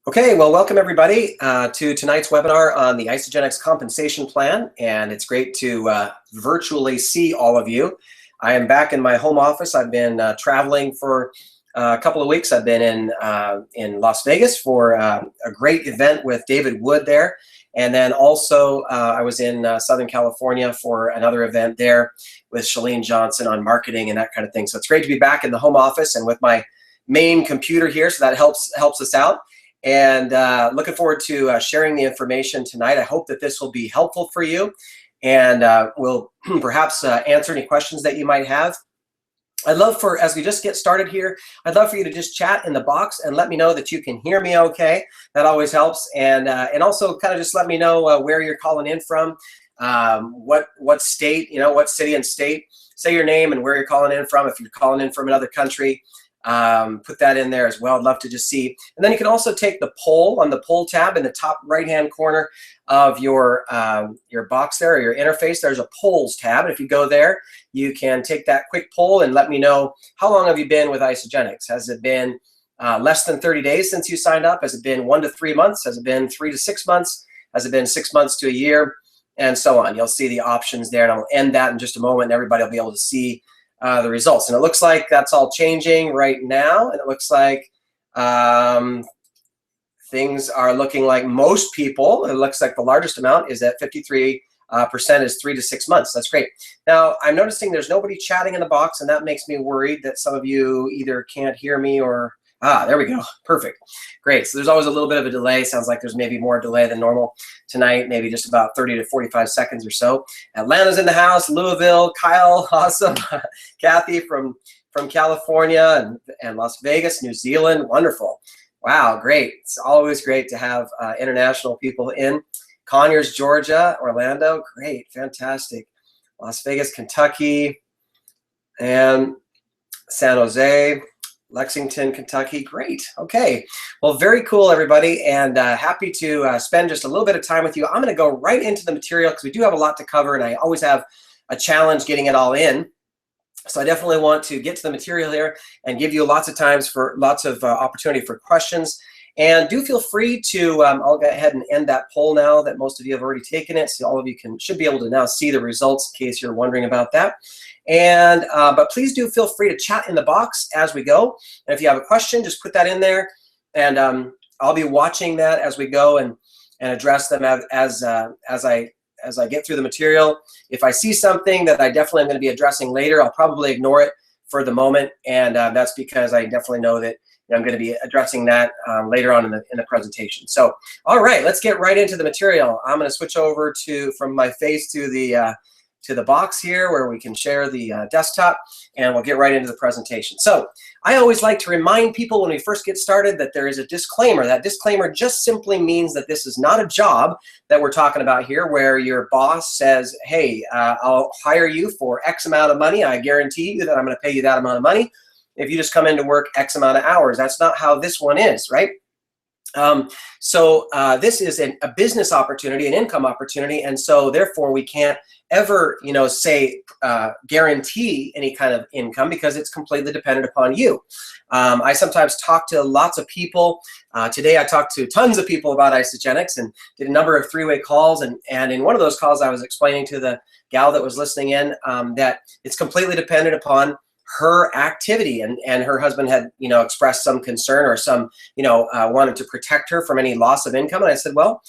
Okay, well, welcome everybody to tonight's webinar on the Isagenix compensation plan, and it's great to virtually see all of you. I am back in my home office. I've been traveling for a couple of weeks. I've been in Las Vegas for a great event with David Wood there, and then also I was in Southern California for another event there with Shalene Johnson on marketing and that kind of thing. So it's great to be back in the home office and with my main computer here, so that helps us out. And looking forward to sharing the information tonight. I hope that this will be helpful for you and will perhaps answer any questions that you might have. I'd love for, as we just get started here, I'd love for you to just chat in the box and let me know that you can hear me okay. That always helps. And also kind of just let me know where you're calling in from, what state, what city and state. Say your name and where you're calling in from. If you're calling in from another country, put that in there as well. I'd love to just see. And then you can also take the poll on the poll tab in the top right-hand corner of your box there, or your interface. There's a polls tab. And if you go there, you can take that quick poll and let me know, how long have you been with Isagenix? Has it been less than 30 days since you signed up? Has it been 1 to 3 months? Has it been 3 to 6 months? Has it been 6 months to a year? And so on. You'll see the options there, and I'll end that in just a moment, and everybody will be able to see the results. And it looks like that's all changing right now. And it looks like things are looking like most people, it looks like the largest amount is at 53% is 3 to 6 months. That's great. Now, I'm noticing there's nobody chatting in the box, and that makes me worried that some of you either can't hear me or, there we go. Perfect. Great. So there's always a little bit of a delay. Sounds like there's maybe more delay than normal tonight, maybe just about 30 to 45 seconds or so. Atlanta's in the house, Louisville, Kyle, awesome. Kathy from California and Las Vegas, New Zealand, wonderful. Wow, great. It's always great to have international people in. Conyers, Georgia, Orlando, great, fantastic. Las Vegas, Kentucky, and San Jose, Lexington, Kentucky, great. Okay, well, very cool, everybody, and happy to spend just a little bit of time with you. I'm going to go right into the material because we do have a lot to cover, and I always have a challenge getting it all in. So I definitely want to get to the material here and give you lots of opportunity for questions. And do feel free to, I'll go ahead and end that poll now that most of you have already taken it. So all of you should be able to now see the results in case you're wondering about that. And but please do feel free to chat in the box as we go. And if you have a question, just put that in there, and I'll be watching that as we go and address them as I get through the material. If I see something that I definitely am going to be addressing later, I'll probably ignore it for the moment, and that's because I definitely know that I'm going to be addressing that later on in the presentation. So, all right, let's get right into the material. I'm going to switch over from my face to the box here where we can share the desktop, and we'll get right into the presentation. So I always like to remind people when we first get started that there is a disclaimer. That disclaimer just simply means that this is not a job that we're talking about here where your boss says, hey, I'll hire you for X amount of money. I guarantee you that I'm going to pay you that amount of money if you just come in to work X amount of hours. That's not how this one is, right? This is a business opportunity, an income opportunity, and so therefore we can't ever, say guarantee any kind of income because it's completely dependent upon you. I sometimes talk to lots of people. Today I talked to tons of people about Isagenix and did a number of three-way calls, and in one of those calls I was explaining to the gal that was listening in that it's completely dependent upon her activity, and her husband had expressed some concern or some wanted to protect her from any loss of income. And I said, well,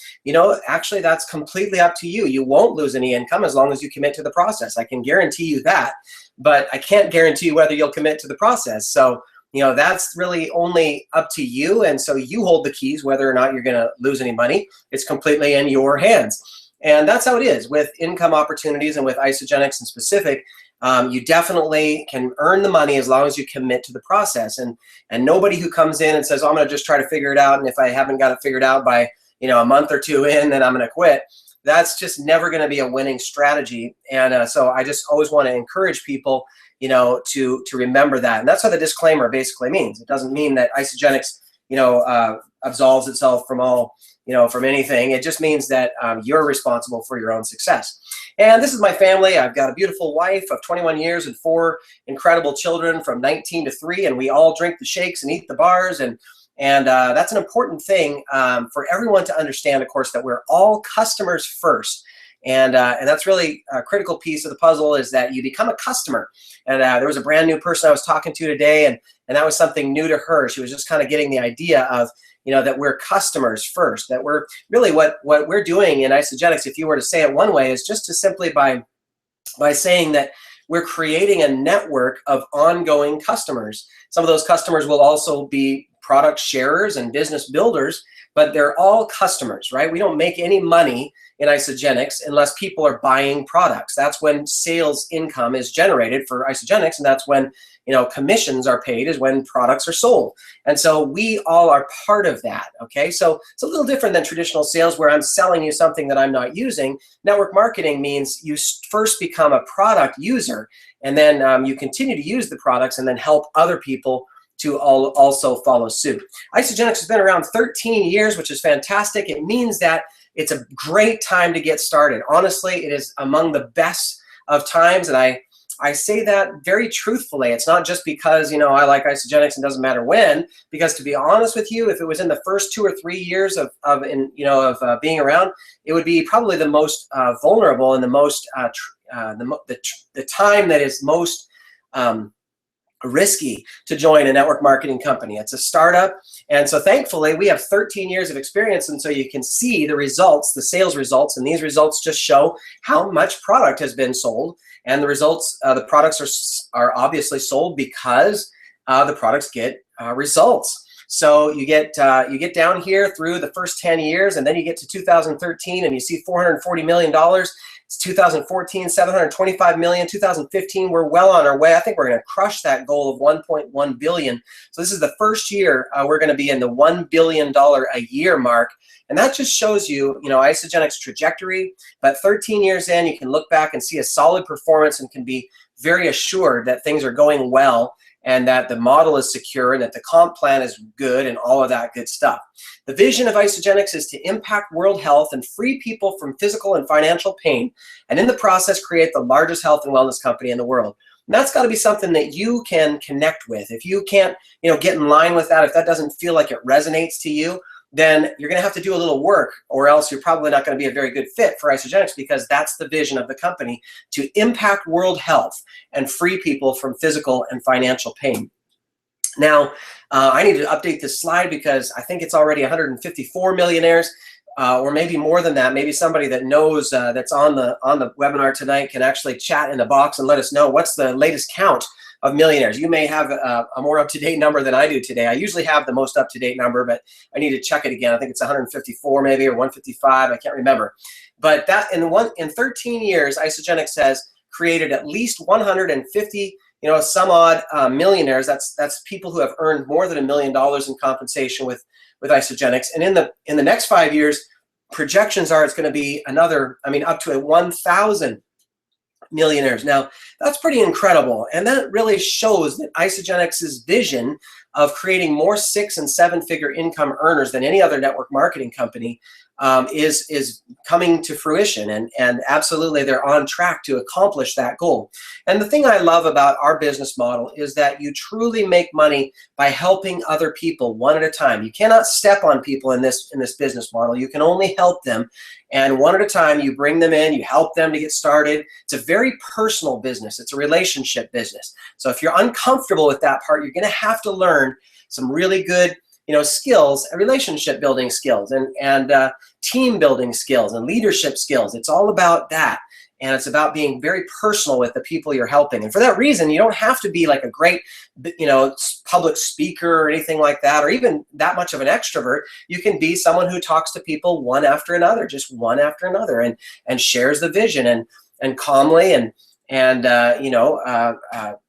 actually that's completely up to you. You won't lose any income as long as you commit to the process. I can guarantee you that, but I can't guarantee whether you'll commit to the process. So that's really only up to you, and so you hold the keys whether or not you're going to lose any money. It's completely in your hands. And that's how it is with income opportunities, and with Isagenix in specific. You definitely can earn the money as long as you commit to the process. And nobody who comes in and says, oh, I'm going to just try to figure it out, and if I haven't got it figured out by a month or two in, then I'm going to quit. That's just never going to be a winning strategy. And so I just always want to encourage people to remember that. And that's what the disclaimer basically means. It doesn't mean that Isagenix absolves itself from all from anything. It just means that you're responsible for your own success. And this is my family. I've got a beautiful wife of 21 years and 4 incredible children from 19 to 3, and we all drink the shakes and eat the bars, and And that's an important thing for everyone to understand, of course, that we're all customers first. And that's really a critical piece of the puzzle, is that you become a customer. And there was a brand new person I was talking to today, and that was something new to her. She was just kind of getting the idea of, that we're customers first, that we're really what we're doing in Isagenix, if you were to say it one way, is just to simply by saying that we're creating a network of ongoing customers. Some of those customers will also be product sharers and business builders, but they're all customers, right? We don't make any money in Isagenix unless people are buying products. That's when sales income is generated for Isagenix, and that's when commissions are paid, is when products are sold. And so we all are part of that, okay? So it's a little different than traditional sales where I'm selling you something that I'm not using. Network marketing means you first become a product user, and then you continue to use the products and then help other people to also follow suit. Isagenix has been around 13 years, which is fantastic. It means that it's a great time to get started. Honestly, it is among the best of times, and I say that very truthfully. It's not just because I like Isagenix and doesn't matter when, because to be honest with you, if it was in the first 2 or 3 years of being around, it would be probably the most vulnerable and the most the time that is most risky to join a network marketing company. It's a startup, and so thankfully we have 13 years of experience, and so you can see the results, the sales results, and these results just show how much product has been sold. And the results, the products are obviously sold because the products get results. So you get down here through the first 10 years, and then you get to 2013, and you see $440 million. It's 2014, $725 million. 2015, we're well on our way. I think we're going to crush that goal of $1.1 billion. So this is the first year we're going to be in the $1 billion a year mark. And that just shows you, Isagenix trajectory. But 13 years in, you can look back and see a solid performance and can be very assured that things are going well, and that the model is secure, and that the comp plan is good, and all of that good stuff. The vision of Isagenix is to impact world health and free people from physical and financial pain, and in the process create the largest health and wellness company in the world. And that's got to be something that you can connect with. If you can't get in line with that, if that doesn't feel like it resonates to you, then you're going to have to do a little work, or else you're probably not going to be a very good fit for Isagenix, because that's the vision of the company, to impact world health and free people from physical and financial pain. Now, I need to update this slide because I think it's already 154 millionaires, or maybe more than that. Maybe somebody that knows that's on the webinar tonight can actually chat in the box and let us know what's the latest count of millionaires. You may have a more up-to-date number than I do today. I usually have the most up-to-date number, but I need to check it again. I think it's 154 maybe, or 155. I can't remember. But that in 13 years, Isagenix has created at least 150 some odd millionaires. That's people who have earned more than $1 million in compensation with Isagenix. And in the next 5 years, projections are it's going to be another, up to 1,000 millionaires. Now, that's pretty incredible, and that really shows that Isagenix's vision of creating more 6- and 7-figure income earners than any other network marketing company is coming to fruition, and absolutely they're on track to accomplish that goal. And the thing I love about our business model is that you truly make money by helping other people one at a time. You cannot step on people in this business model. You can only help them, and one at a time you bring them in, you help them to get started. It's a very personal business. It's a relationship business. So if you're uncomfortable with that part, you're going to have to learn some really good skills, relationship building skills, and team building skills, and leadership skills. It's all about that. And it's about being very personal with the people you're helping. And for that reason, you don't have to be like a great, public speaker or anything like that, or even that much of an extrovert. You can be someone who talks to people one after another, just one after another, and shares the vision and calmly and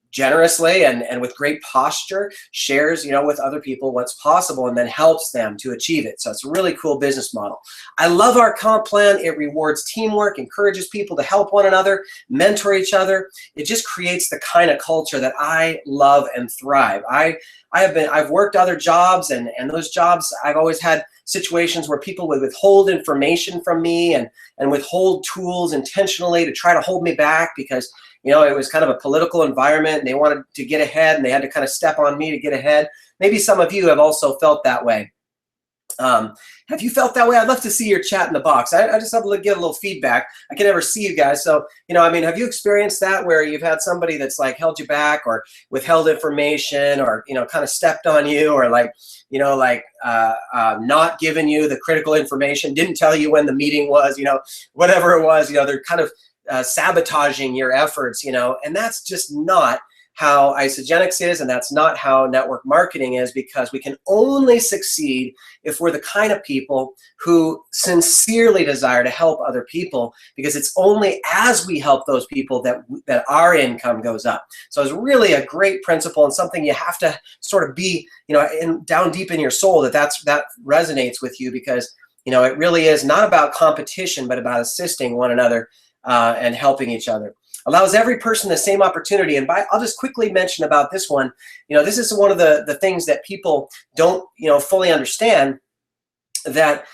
generously and with great posture shares with other people what's possible, and then helps them to achieve it. So it's a really cool business model. I love our comp plan. It rewards teamwork, encourages people to help one another, mentor each other. It just creates the kind of culture that I love and thrive. I've worked other jobs, and those jobs I've always had situations where people would withhold information from me and withhold tools intentionally to try to hold me back, because you know, it was kind of a political environment and they wanted to get ahead and they had to kind of step on me to get ahead. Maybe some of you have also felt that way. Have you felt that way? I'd love to see your chat in the box. I just have to get a little feedback. I can never see you guys. So, you know, I mean, have you experienced that where you've had somebody that's like held you back or withheld information or, you know, kind of stepped on you or like, you know, like not giving you the critical information, didn't tell you when the meeting was, you know, whatever it was, you know, they're kind of sabotaging your efforts, you know, and that's just not how Isagenix is, and that's not how network marketing is, because we can only succeed if we're the kind of people who sincerely desire to help other people, because it's only as we help those people that our income goes up. So it's really a great principle and something you have to sort of be, you know, down deep in your soul that resonates with you, because, you know, it really is not about competition, but about assisting one another and helping each other. Allows every person the same opportunity. And I'll just quickly mention about this one. You know, this is one of the things that people don't, you know, fully understand, that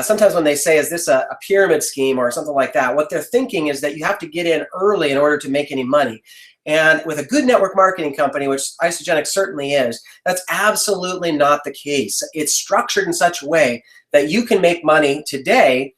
sometimes when they say, is this a pyramid scheme or something like that, what they're thinking is that you have to get in early in order to make any money. And with a good network marketing company, which Isagenix certainly is, that's absolutely not the case. It's structured in such a way that you can make money today.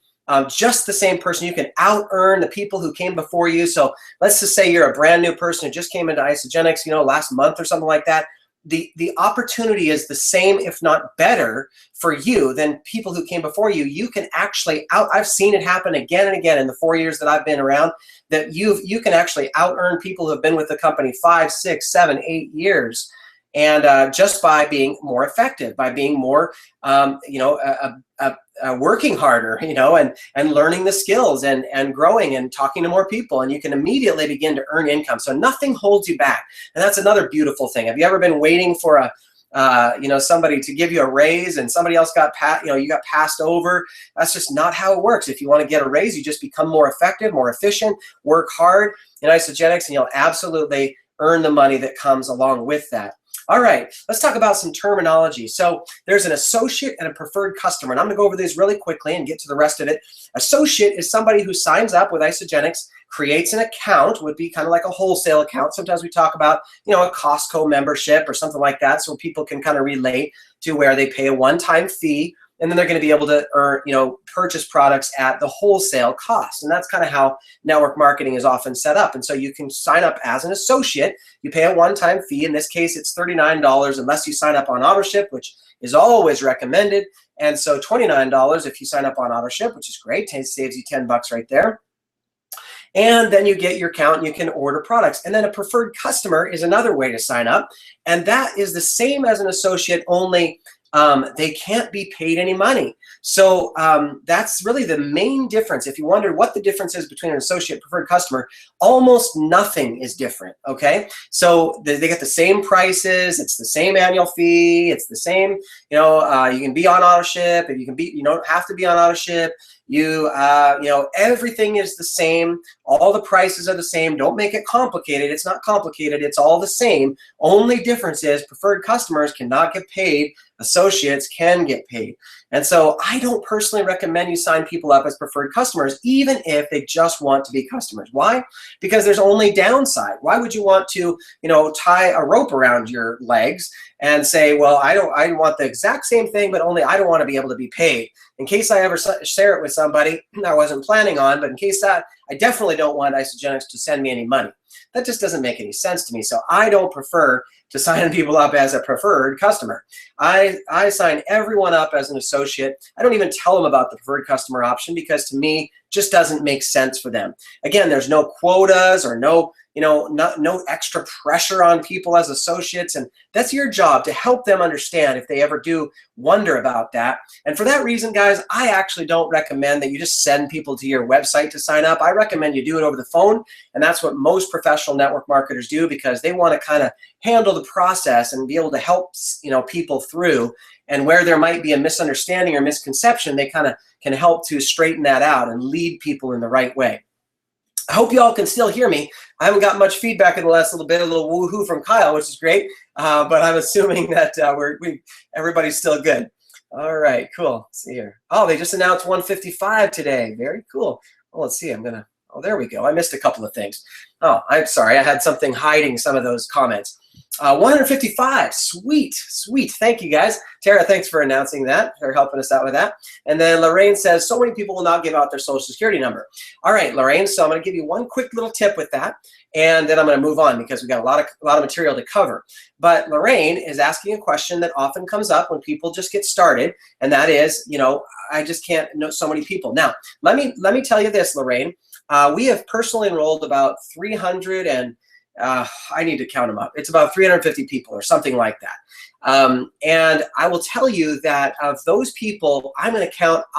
Just the same person. You can out-earn the people who came before you. So let's just say you're a brand new person who just came into Isagenix, you know, last month or something like that. The opportunity is the same, if not better, for you than people who came before you. You can actually I've seen it happen again and again in the 4 years that I've been around, that you can actually out-earn people who have been with the company 5, 6, 7, 8 years. And just by being more effective, by being more, you know, working harder, you know, and learning the skills and growing and talking to more people, and you can immediately begin to earn income. So nothing holds you back, and that's another beautiful thing. Have you ever been waiting for you know, somebody to give you a raise and somebody else you got passed over? That's just not how it works. If you want to get a raise, you just become more effective, more efficient, work hard in Isagenix, and you'll absolutely earn the money that comes along with that. All right, let's talk about some terminology. So there's an associate and a preferred customer, and I'm going to go over these really quickly and get to the rest of it. Associate is somebody who signs up with Isagenix, creates an account, would be kind of like a wholesale account. Sometimes we talk about, you know, a Costco membership or something like that, so people can kind of relate to where they pay a one-time fee, and then they're going to be able to earn, you know, purchase products at the wholesale cost. And that's kind of how network marketing is often set up. And so you can sign up as an associate. You pay a one-time fee. In this case, it's $39 unless you sign up on AutoShip, which is always recommended. And so $29 if you sign up on AutoShip, which is great. It saves you 10 bucks right there. And then you get your account and you can order products. And then a preferred customer is another way to sign up. And that is the same as an associate, only they can't be paid any money. So that's really the main difference. If you wondered what the difference is between an associate and preferred customer, almost nothing is different, okay? So they get the same prices, it's the same annual fee, it's the same, you know, you can be on AutoShip, and you don't have to be on AutoShip. You know, everything is the same. All the prices are the same. Don't make it complicated. It's not complicated. It's all the same. Only difference is preferred customers cannot get paid. Associates can get paid. And so I don't personally recommend you sign people up as preferred customers, even if they just want to be customers. Why? Because there's only downside. Why would you want to, you know, tie a rope around your legs and say, well, I want the exact same thing, but only I don't want to be able to be paid. In case I ever share it with somebody I wasn't planning on, but in case that, I definitely don't want Isagenix to send me any money. That just doesn't make any sense to me. So I don't prefer to sign people up as a preferred customer. I sign everyone up as an associate. I don't even tell them about the preferred customer option, because to me, just doesn't make sense for them. Again, there's no quotas or no extra pressure on people as associates, and that's your job to help them understand if they ever do wonder about that. And for that reason, guys, I actually don't recommend that you just send people to your website to sign up. I recommend you do it over the phone, and that's what most professional network marketers do, because they want to kind of handle the process and be able to help, you know, people through. And where there might be a misunderstanding or misconception, they kind of can help to straighten that out and lead people in the right way. I hope you all can still hear me. I haven't got much feedback in the last little bit, a little woohoo from Kyle, which is great, but I'm assuming that everybody's still good. All right, cool. Let's see here. Oh, they just announced 155 today. Very cool. Well, let's see. I'll Oh, there we go. I missed a couple of things. Oh, I'm sorry. I had something hiding some of those comments. 155. Sweet, sweet. Thank you, guys. Tara, thanks for announcing that, for helping us out with that. And then Lorraine says, so many people will not give out their social security number. All right, Lorraine, so I'm going to give you one quick little tip with that, and then I'm going to move on because we've got a lot of material to cover. But Lorraine is asking a question that often comes up when people just get started, and that is, you know, I just can't know so many people. Now, let me tell you this, Lorraine. We have personally enrolled about 300 and I need to count them up. It's about 350 people or something like that. And I will tell you that of those people, I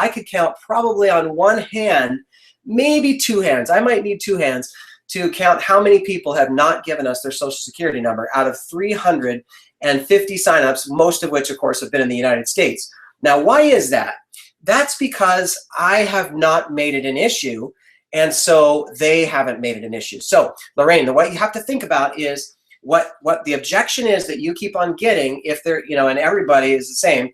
could count probably on one hand, maybe two hands. I might need two hands to count how many people have not given us their social security number out of 350 signups, most of which, of course, have been in the United States. Now, why is that? That's because I have not made it an issue, and so they haven't made it an issue. So, Lorraine, what you have to think about is what the objection is that you keep on getting, if they're, you know, and everybody is the same,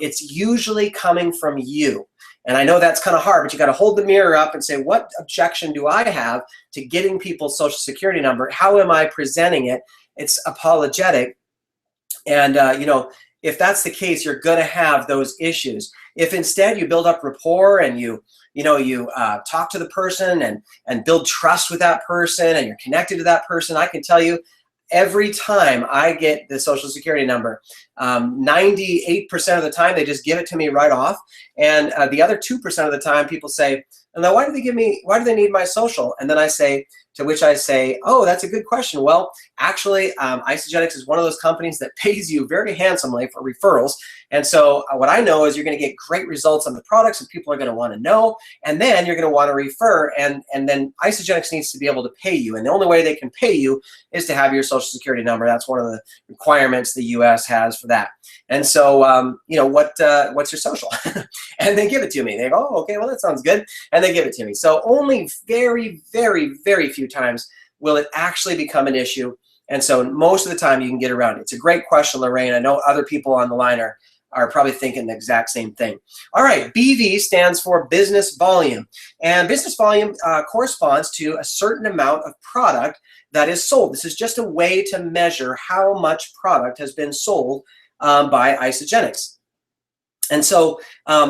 it's usually coming from you. And I know that's kind of hard, but you got to hold the mirror up and say, what objection do I have to getting people's social security number? How am I presenting it? It's apologetic. And, you know, if that's the case, you're going to have those issues. If instead you build up rapport and you talk to the person and build trust with that person and you're connected to that person, I can tell you every time I get the social security number, 98% of the time they just give it to me right off. And the other 2% of the time people say, and now why do they need my social? And then to which I say, oh, that's a good question. Well, actually, Isagenix is one of those companies that pays you very handsomely for referrals. And so what I know is you're going to get great results on the products and people are going to want to know, and then you're going to want to refer, and then Isagenix needs to be able to pay you. And the only way they can pay you is to have your social security number. That's one of the requirements the US has for that. And so, you know, what's your social? And they give it to me. They go, oh, okay, well, that sounds good. And they give it to me. So only very, very, very few times will it actually become an issue. And so most of the time you can get around it. It's a great question, Lorraine. I know other people on the line are probably thinking the exact same thing. All right, BV stands for business volume. And business volume corresponds to a certain amount of product that is sold. This is just a way to measure how much product has been sold by Isagenix. And so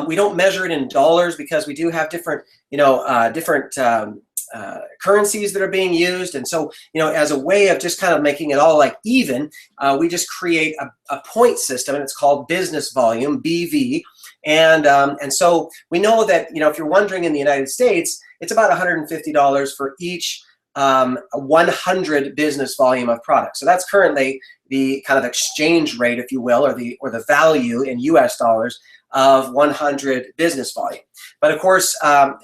we don't measure it in dollars because we do have different, you know, currencies that are being used. And so, you know, as a way of just kind of making it all like even, we just create a point system, and it's called business volume, BV. And so we know that, you know, if you're wondering, in the United States, it's about $150 for each 100 business volume of product. So that's currently the kind of exchange rate, if you will, or the value in US dollars of 100 business volume. But of course,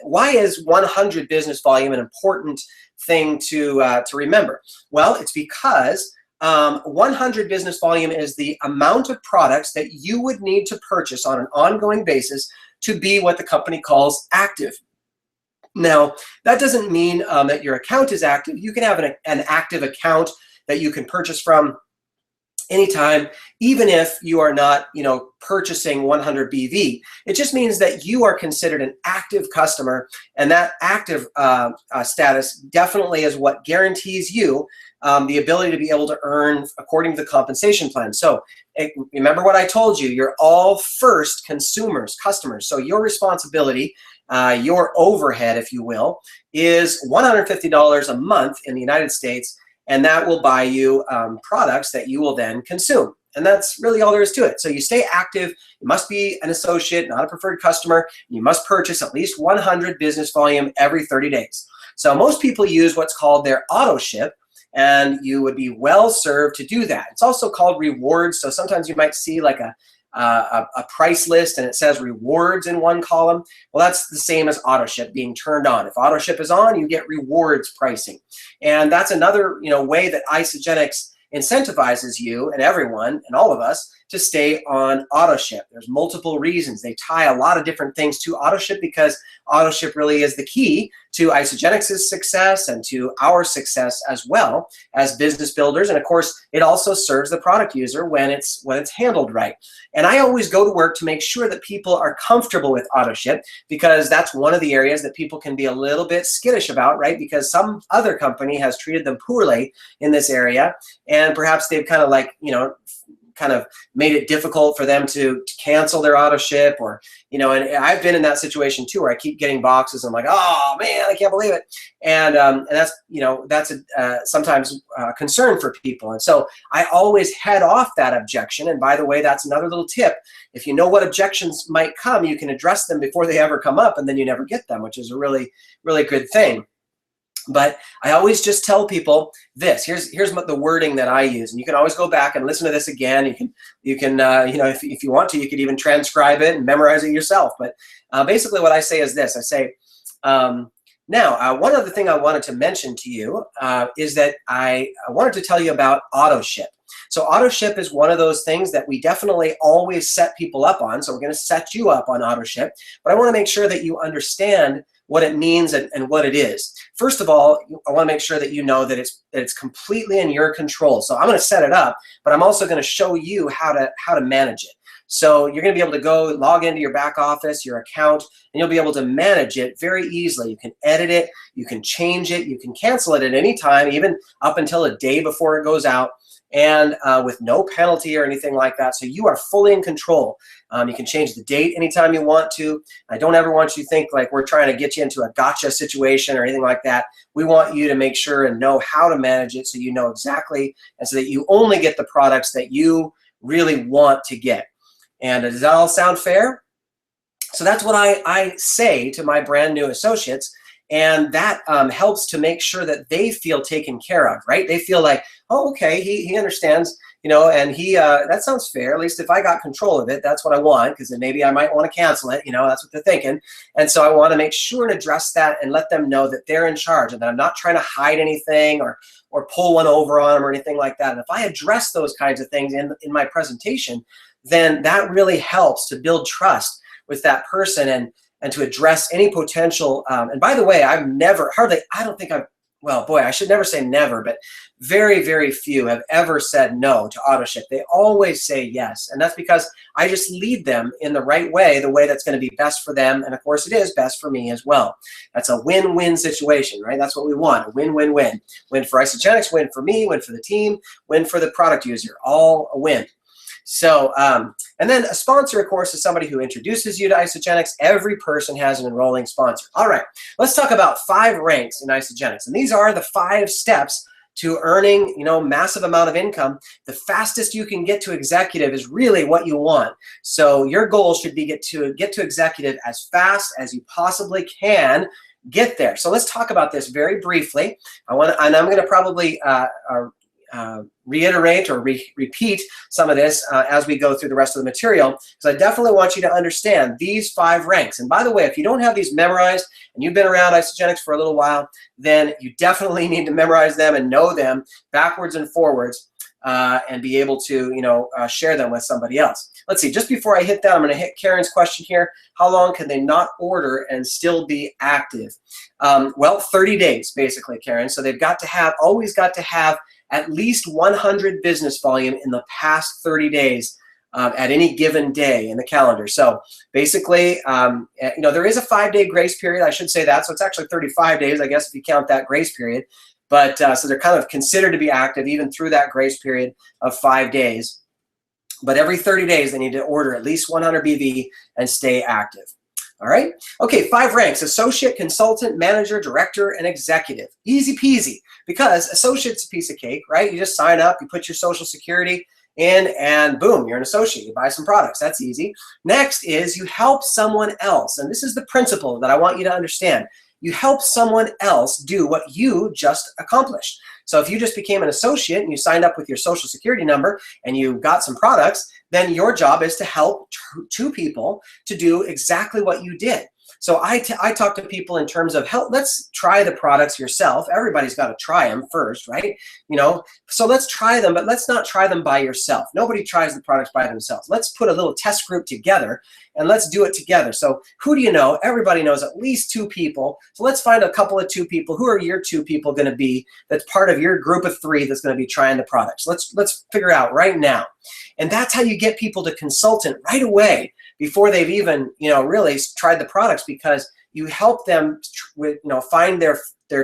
why is 100 business volume an important thing to remember? Well, it's because 100 business volume is the amount of products that you would need to purchase on an ongoing basis to be what the company calls active. Now, that doesn't mean that your account is active. You can have an active account that you can purchase from anytime, even if you are not, you know, purchasing 100 BV. It just means that you are considered an active customer, and that active status definitely is what guarantees you the ability to be able to earn according to the compensation plan. So remember what I told you, you're all first consumers, customers. So your responsibility, your overhead, if you will, is $150 a month in the United States, and that will buy you products that you will then consume. And that's really all there is to it. So you stay active. You must be an associate, not a preferred customer. You must purchase at least 100 business volume every 30 days. So most people use what's called their auto ship, and you would be well served to do that. It's also called rewards. So sometimes you might see like a price list and it says rewards in one column. Well, that's the same as auto ship being turned on. If auto ship is on, you get rewards pricing. And that's another, you know, way that Isagenix incentivizes you and everyone and all of us to stay on AutoShip. There's multiple reasons. They tie a lot of different things to AutoShip because AutoShip really is the key to Isagenix's success and to our success as well as business builders. And of course, it also serves the product user when it's handled right. And I always go to work to make sure that people are comfortable with AutoShip, because that's one of the areas that people can be a little bit skittish about, right? Because some other company has treated them poorly in this area, and perhaps they've kind of like, kind of made it difficult for them to cancel their AutoShip, or, and I've been in that situation too, where I keep getting boxes. I'm like, oh man, I can't believe it. And that's, that's sometimes a concern for people. And so I always head off that objection. And by the way, that's another little tip. If you know what objections might come, you can address them before they ever come up, and then you never get them, which is a really, really good thing. But I always just tell people this. Here's the wording that I use, and you can always go back and listen to this again. You can if you want to, you could even transcribe it and memorize it yourself. But basically, what I say is this. I say, now, one other thing I wanted to mention to you is that I wanted to tell you about AutoShip. So AutoShip is one of those things that we definitely always set people up on. So we're going to set you up on AutoShip, but I want to make sure that you understand what it means and what it is. First of all, I want to make sure that you know that it's completely in your control. So I'm going to set it up, but I'm also going to show you how to manage it. So you're going to be able to go log into your back office, your account, and you'll be able to manage it very easily. You can edit it, you can change it, you can cancel it at any time, even up until a day before it goes out, and with no penalty or anything like that. So you are fully in control. You can change the date anytime you want to. I don't ever want you to think like we're trying to get you into a gotcha situation or anything like that. We want you to make sure and know how to manage it, so you know exactly, and so that you only get the products that you really want to get. And does that all sound fair? So that's what I say to my brand new associates, and that helps to make sure that they feel taken care of, right? They feel like, oh, okay, he understands, and that sounds fair. At least if I got control of it, that's what I want, because then maybe I might want to cancel it. That's what they're thinking. And so I want to make sure and address that and let them know that they're in charge, and that I'm not trying to hide anything or pull one over on them or anything like that. And if I address those kinds of things in my presentation, then that really helps to build trust with that person and to address any potential. And by the way, I should never say never, but very, very few have ever said no to AutoShip. They always say yes. And that's because I just lead them in the right way, the way that's going to be best for them. And of course, it is best for me as well. That's a win-win situation, right? That's what we want, a win-win-win. Win for Isagenix, win for me, win for the team, win for the product user, all a win. So, and then a sponsor, of course, is somebody who introduces you to Isagenix. Every person has an enrolling sponsor. All right, let's talk about 5 ranks in Isagenix. And these are the 5 steps to earning, massive amount of income. The fastest you can get to executive is really what you want. So your goal should be get to executive as fast as you possibly can get there. So let's talk about this very briefly. I'm going to probably reiterate or repeat some of this as we go through the rest of the material, because I definitely want you to understand these 5 ranks. And by the way, if you don't have these memorized and you've been around Isagenix for a little while, then you definitely need to memorize them and know them backwards and forwards and be able to share them with somebody else. Let's see, just before I hit that, I'm going to hit Karen's question here. How long can they not order and still be active? Well, 30 days basically, Karen. So they've always got to have at least 100 business volume in the past 30 days at any given day in the calendar. So basically, there is a 5-day grace period. I should say that. So it's actually 35 days, I guess, if you count that grace period. But so they're kind of considered to be active even through that grace period of 5 days. But every 30 days, they need to order at least 100 BV and stay active. All right. Okay, 5 ranks: associate, consultant, manager, director, and executive. Easy peasy, because associate's a piece of cake, right? You just sign up, you put your social security in, and boom, you're an associate. You buy some products. That's easy. Next is you help someone else. And this is the principle that I want you to understand. You help someone else do what you just accomplished. So if you just became an associate and you signed up with your social security number and you got some products, then your job is to help 2 people to do exactly what you did. So I talk to people in terms of let's try the products yourself. Everybody's got to try them first, right? So let's try them, but let's not try them by yourself. Nobody tries the products by themselves. Let's put a little test group together and let's do it together. So who do you know? Everybody knows at least 2 people. So let's find a couple of 2 people. Who are your 2 people going to be that's part of your group of 3 that's going to be trying the products? Let's figure out right now. And that's how you get people to consultant right away before they've even, really tried the products, because you help them find their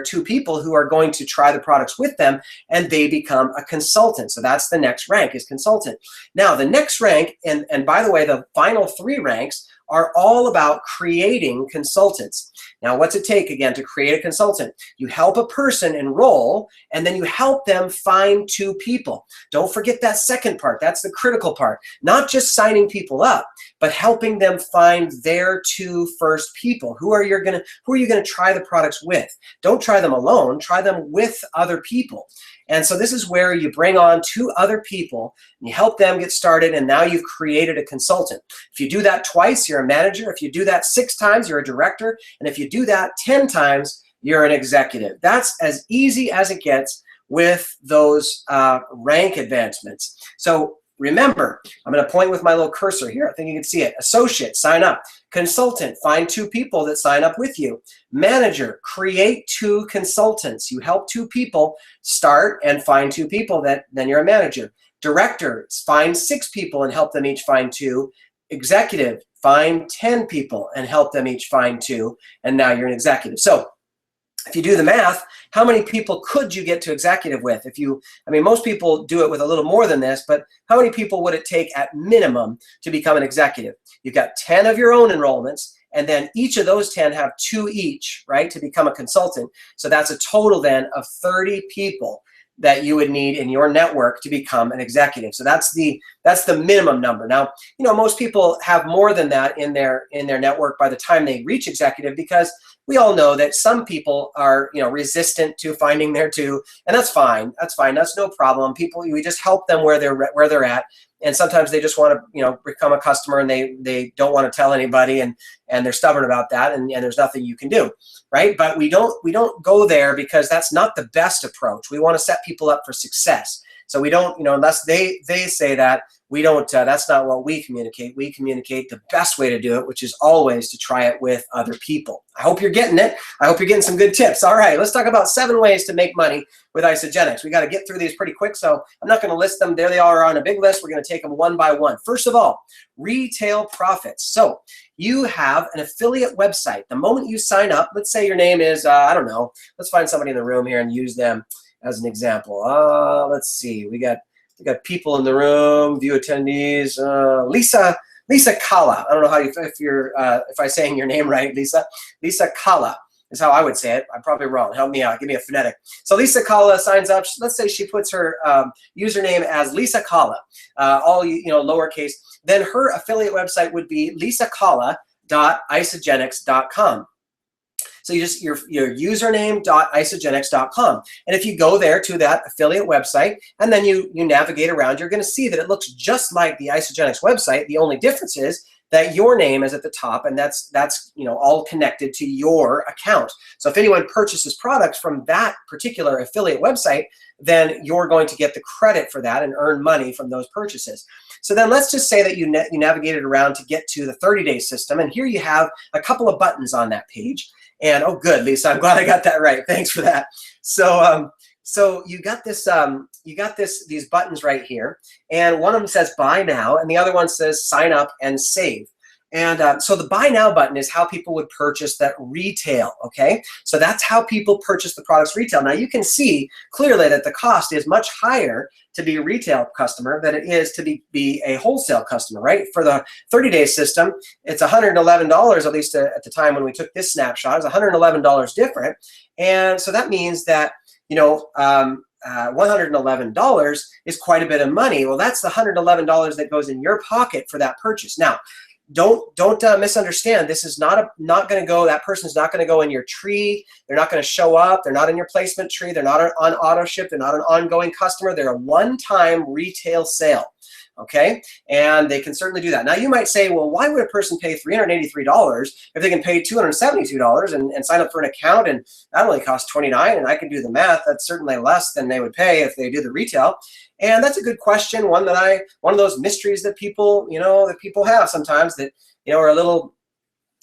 2 people who are going to try the products with them, and they become a consultant. So that's the next rank, is consultant. Now the next rank, and by the way, the final 3 ranks are all about creating consultants. Now, what's it take, again, to create a consultant? You help a person enroll, and then you help them find 2 people. Don't forget that second part. That's the critical part. Not just signing people up, but helping them find their 2 first people. Who are you going to try the products with? Don't try them alone. Try them with other people. And so this is where you bring on 2 other people and you help them get started, and now you've created a consultant. If you do that twice, you're a manager. If you do that 6 times, you're a director. And if you do that 10 times, you're an executive. That's as easy as it gets with those rank advancements. So remember, I'm going to point with my little cursor here. I think you can see it. Associate, sign up. Consultant, find 2 people that sign up with you. Manager, create 2 consultants. You help 2 people start and find 2 people, then you're a manager. Director, find 6 people and help them each find 2. Executive, find 10 people and help them each find 2, and now you're an executive. So if you do the math, how many people could you get to executive with? Most people do it with a little more than this, but how many people would it take at minimum to become an executive? You've got 10 of your own enrollments, and then each of those 10 have 2 each, right, to become a consultant. So that's a total then of 30 people that you would need in your network to become an executive. So that's the minimum number. Now, most people have more than that in their network by the time they reach executive, because we all know that some people are, resistant to finding their 2, and that's fine. That's fine. That's no problem. We just help them where they're at. And sometimes they just want to, become a customer, and they don't want to tell anybody, and they're stubborn about that, and there's nothing you can do, right? But we don't go there, because that's not the best approach. We want to set people up for success. So we don't, unless they say that, we don't, that's not what we communicate. We communicate the best way to do it, which is always to try it with other people. I hope you're getting it. I hope you're getting some good tips. All right, let's talk about 7 ways to make money with Isagenix. We got to get through these pretty quick, so I'm not going to list them. There they are on a big list. We're going to take them one by one. First of all, retail profits. So you have an affiliate website. The moment you sign up, let's say your name is, I don't know, let's find somebody in the room here and use them as an example. Let's see, we got people in the room, view attendees. Lisa Kala. I don't know if I'm saying your name right, Lisa. Lisa Kala is how I would say it. I'm probably wrong. Help me out. Give me a phonetic. So Lisa Kala signs up. Let's say she puts her username as Lisa Kala, all lowercase. Then her affiliate website would be lisakala.isagenix.com. So you just your username.isagenix.com. And if you go there to that affiliate website and then you navigate around, you're going to see that it looks just like the Isagenix website. The only difference is that your name is at the top, and that's all connected to your account. So if anyone purchases products from that particular affiliate website, then you're going to get the credit for that and earn money from those purchases. So then let's just say that you navigated around to get to the 30-day system, and here you have a couple of buttons on that page. And oh, good, Lisa, I'm glad I got that right. Thanks for that. So you got this, these buttons right here, and one of them says buy now, and the other one says sign up and save. And so the buy now button is how people would purchase that retail, okay? So that's how people purchase the products retail. Now you can see clearly that the cost is much higher to be a retail customer than it is to be a wholesale customer, right? For the 30-day system, it's $111, at least at the time when we took this snapshot. It's $111 different. And so that means that, $111 is quite a bit of money. Well, that's the $111 that goes in your pocket for that purchase. Now, don't misunderstand. This is not going to go. That person's not going to go in your tree. They're not going to show up. They're not in your placement tree. They're not on auto ship. They're not an ongoing customer. They're a one-time retail sale. okay? And they can certainly do that. Now, you might say, well, why would a person pay $383 if they can pay $272 and sign up for an account, and that only costs $29, and I can do the math. That's certainly less than they would pay if they do the retail. And that's a good question, one of those mysteries that people, that people have sometimes that, are a little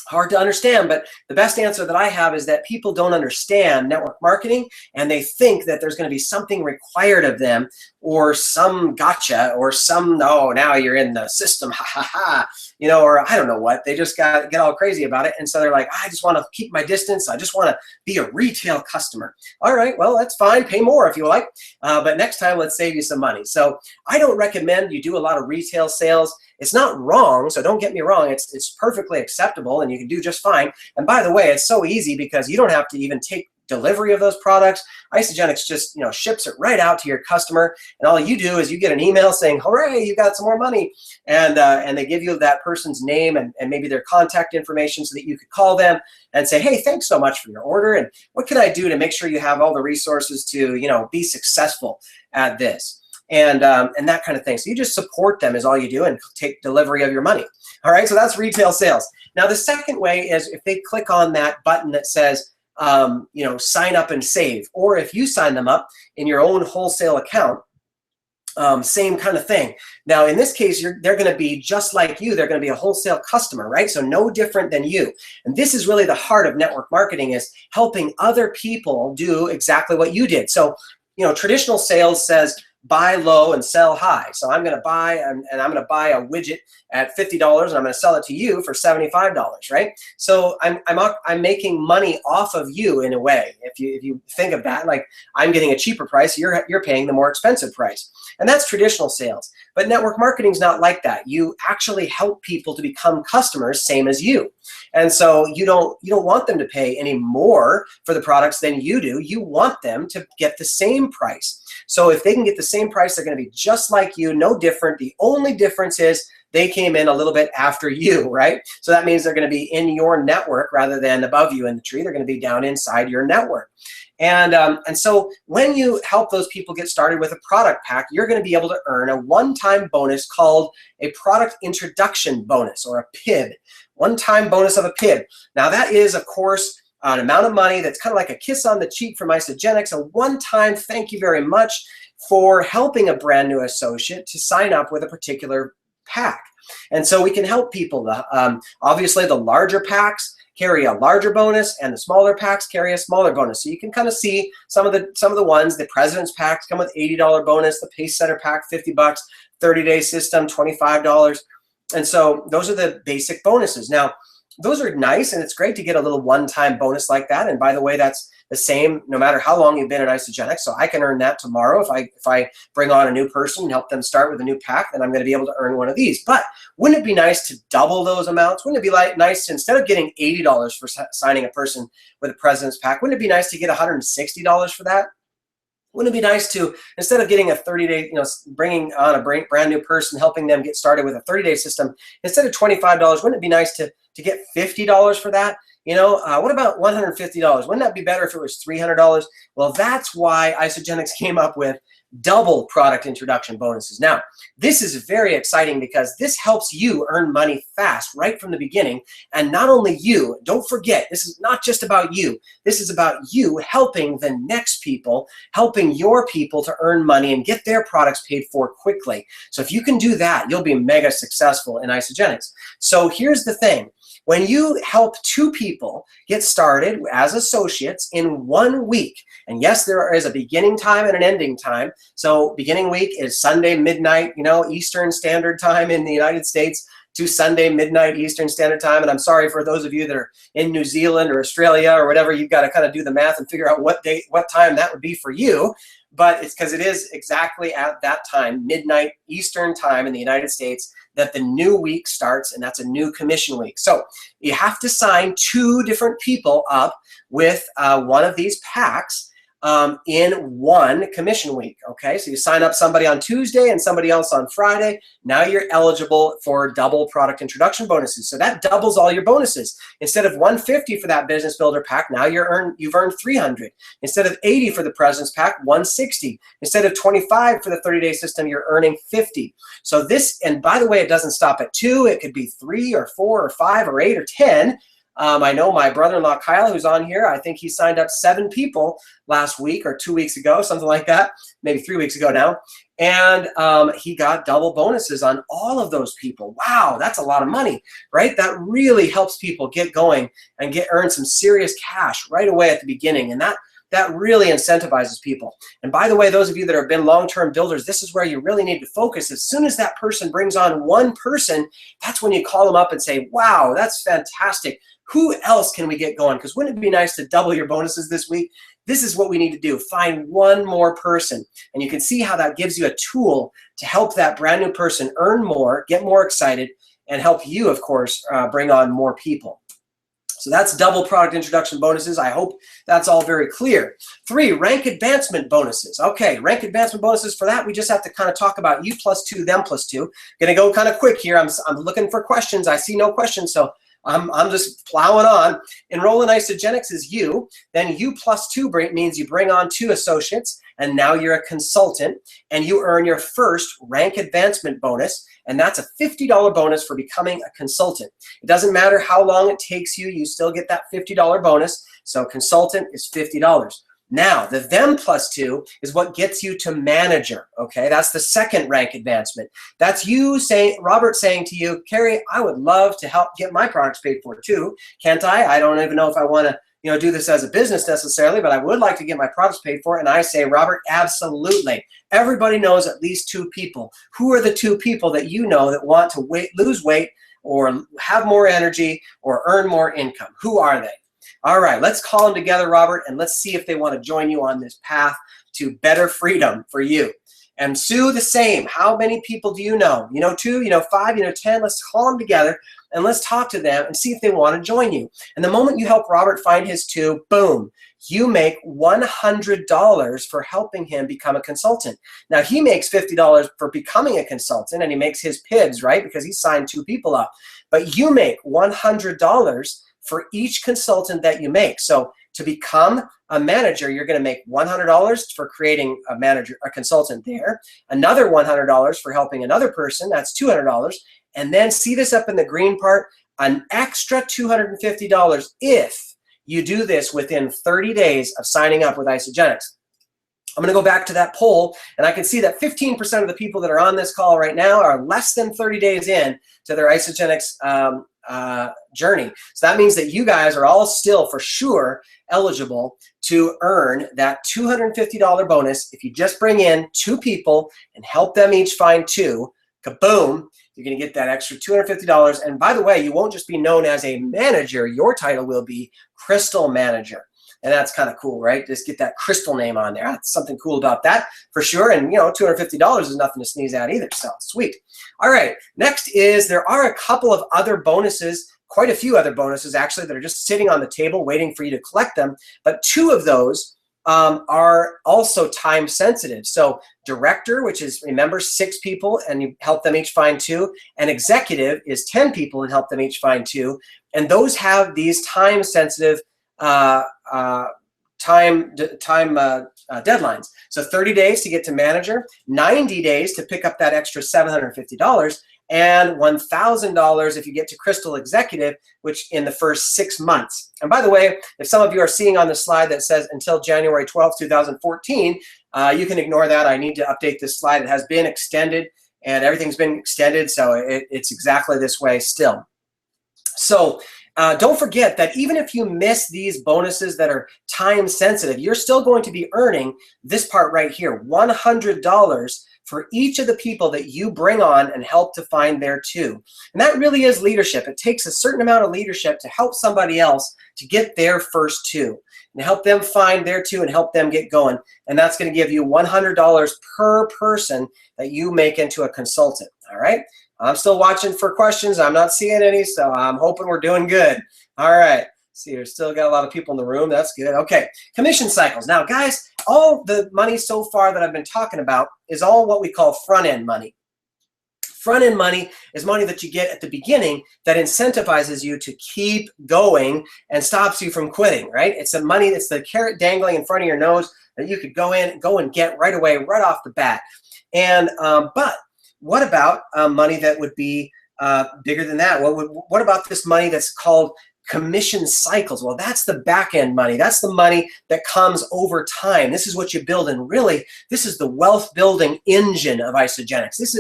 hard to understand. But the best answer that I have is that people don't understand network marketing, and they think that there's going to be something required of them, or some gotcha, or some, oh, now you're in the system, ha ha ha, or I don't know what. They just get all crazy about it. And so they're like, I just want to keep my distance. I just want to be a retail customer. All right, well, that's fine. Pay more if you like. But next time, let's save you some money. So I don't recommend you do a lot of retail sales. It's not wrong, so don't get me wrong. It's perfectly acceptable, and you can do just fine. And by the way, it's so easy because you don't have to even take delivery of those products. Isagenix just ships it right out to your customer, and all you do is you get an email saying, hooray, you got some more money, and they give you that person's name and maybe their contact information so that you could call them and say, hey, thanks so much for your order, and what can I do to make sure you have all the resources to be successful at this? And that kind of thing. So you just support them is all you do, and take delivery of your money. All right, so that's retail sales. Now the second way is if they click on that button that says, sign up and save, or if you sign them up in your own wholesale account, same kind of thing. Now in this case, they're going to be just like you. They're going to be a wholesale customer, right? So no different than you. And this is really the heart of network marketing, is helping other people do exactly what you did. So traditional sales says, buy low and sell high. So I'm going to buy and I'm going to buy a widget at $50 and I'm going to sell it to you for $75, right? So I'm making money off of you in a way. If you think of that, like I'm getting a cheaper price, you're paying the more expensive price. And that's traditional sales. But network marketing is not like that. You actually help people to become customers, same as you. And so you don't want them to pay any more for the products than you do. You want them to get the same price. So if they can get the same price, they're going to be just like you, no different. The only difference is they came in a little bit after you, right? So that means they're going to be in your network rather than above you in the tree. They're going to be down inside your network. And so when you help those people get started with a product pack, you're going to be able to earn a one-time bonus called a product introduction bonus, or a PIB, one-time bonus of a PIB. Now that is, of course, an amount of money that's kind of like a kiss on the cheek from Isagenix, a one-time thank you very much for helping a brand new associate to sign up with a particular pack. And so we can help people. Obviously, the larger packs carry a larger bonus, and the smaller packs carry a smaller bonus. So you can kind of see some of the ones. The President's packs come with $80 bonus. The Pace Setter pack, $50. 30-day system, $25. And so those are the basic bonuses. Now, those are nice, and it's great to get a little one-time bonus like that. And by the way, that's the same no matter how long you've been at Isagenix. So I can earn that tomorrow. If I bring on a new person and help them start with a new pack, then I'm going to be able to earn one of these. But wouldn't it be nice to double those amounts? Wouldn't it be nice to, instead of getting $80 for signing a person with a President's pack, wouldn't it be nice to get $160 for that? Wouldn't it be nice to, instead of getting a 30-day, bringing on a brand new person, helping them get started with a 30-day system, instead of $25, wouldn't it be nice to get $50 for that? What about $150? Wouldn't that be better if it was $300? Well, that's why Isagenix came up with double product introduction bonuses. Now, this is very exciting because this helps you earn money fast right from the beginning. And not only you, don't forget, this is not just about you. This is about you helping the next people, helping your people to earn money and get their products paid for quickly. So if you can do that, you'll be mega successful in Isagenix. So here's the thing. When you help two people get started as associates in 1 week, and yes, there is a beginning time and an ending time. So beginning week is Sunday midnight, Eastern Standard Time in the United States to Sunday midnight Eastern Standard Time. And I'm sorry for those of you that are in New Zealand or Australia or whatever, you've got to kind of do the math and figure out what time that would be for you. But it's because it is exactly at that time, midnight Eastern Time in the United States, that the new week starts, and that's a new commission week. So you have to sign 2 different people up with one of these packs in one commission week. Okay, so you sign up somebody on Tuesday and somebody else on Friday. Now you're eligible for double product introduction bonuses. So that doubles all your bonuses. Instead of $150 for that business builder pack, now you've earned $300. Instead of $80 for the President's pack, $160. Instead of $25 for the 30-day system, you're earning $50. So this, and by the way, it doesn't stop at 2. It could be 3 or 4 or 5 or 8 or 10. I know my brother-in-law Kyle, who's on here, I think he signed up 7 people last week or 2 weeks ago, something like that, maybe 3 weeks ago now. And he got double bonuses on all of those people. Wow, that's a lot of money, right? That really helps people get going and earn some serious cash right away at the beginning. And that really incentivizes people. And by the way, those of you that have been long-term builders, this is where you really need to focus. As soon as that person brings on one person, that's when you call them up and say, wow, that's fantastic. Who else can we get going? Because wouldn't it be nice to double your bonuses this week? This is what we need to do. Find one more person. And you can see how that gives you a tool to help that brand new person earn more, get more excited, and help you, of course, bring on more people. So that's double product introduction bonuses. I hope that's all very clear. 3, rank advancement bonuses. Okay, rank advancement bonuses. For that, we just have to kind of talk about you plus 2, them plus 2. Gonna go kind of quick here. I'm looking for questions. I see no questions, so I'm just plowing on. Enroll in Isagenix is you. Then you plus 2 means you bring on 2 associates, and now you're a consultant, and you earn your first rank advancement bonus, and that's a $50 bonus for becoming a consultant. It doesn't matter how long it takes you, you still get that $50 bonus, so consultant is $50. Now, the them plus 2 is what gets you to manager, okay? That's the second rank advancement. That's you saying, Robert saying to you, Carrie, I would love to help get my products paid for too. Can't I? I don't even know if I want to do this as a business necessarily, but I would like to get my products paid for. And I say, Robert, absolutely. Everybody knows at least 2 people. Who are the 2 people that you know that want to lose weight or have more energy or earn more income? Who are they? All right, let's call them together, Robert, and let's see if they want to join you on this path to better freedom for you. And Sue, the same. How many people do you know? You know 2, you know 5, you know 10. Let's call them together and let's talk to them and see if they want to join you. And the moment you help Robert find his 2, boom, you make $100 for helping him become a consultant. Now, he makes $50 for becoming a consultant, and he makes his PIDs, right, because he signed 2 people up. But you make $100 for each consultant that you make. So to become a manager, you're going to make $100 for creating a consultant there, another $100 for helping another person, that's $200, and then see this up in the green part, an extra $250 if you do this within 30 days of signing up with Isagenix. I'm going to go back to that poll, and I can see that 15% of the people that are on this call right now are less than 30 days in to their Isagenix journey. So that means that you guys are all still for sure eligible to earn that $250 bonus if you just bring in 2 people and help them each find 2. Kaboom! You're going to get that extra $250. And by the way, you won't just be known as a manager. Your title will be Crystal Manager. And that's kind of cool, right? Just get that crystal name on there. That's something cool about that for sure. And, $250 is nothing to sneeze at either. So sweet. All right. Next is there are a couple of other bonuses, quite a few other bonuses actually, that are just sitting on the table waiting for you to collect them. But 2 of those are also time sensitive. So director, which is, remember, 6 people and you help them each find 2. And executive is 10 people and help them each find 2. And those have these time sensitive deadlines. So 30 days to get to manager, 90 days to pick up that extra $750, and $1,000 if you get to Crystal Executive, which in the first 6 months. And by the way, if some of you are seeing on the slide that says until January 12th, 2014, you can ignore that. I need to update this slide. It has been extended, and everything's been extended, so it's exactly this way still. So don't forget that even if you miss these bonuses that are time sensitive, you're still going to be earning this part right here, $100 for each of the people that you bring on and help to find their 2. And that really is leadership. It takes a certain amount of leadership to help somebody else to get their first 2 and help them find their 2 and help them get going. And that's going to give you $100 per person that you make into a consultant. All right. I'm still watching for questions. I'm not seeing any, so I'm hoping we're doing good. All right. See, you're still got a lot of people in the room. That's good. Okay, commission cycles. Now, guys, all the money so far that I've been talking about is all what we call front-end money. Front-end money is money that you get at the beginning that incentivizes you to keep going and stops you from quitting, right? It's the money, it's the carrot dangling in front of your nose that you could go and get right away, right off the bat. And but what about money that would be bigger than that? What about this money that's called commission cycles? Well, that's the back end money. That's the money that comes over time. This is what you build, and really, this is the wealth building engine of Isagenix. This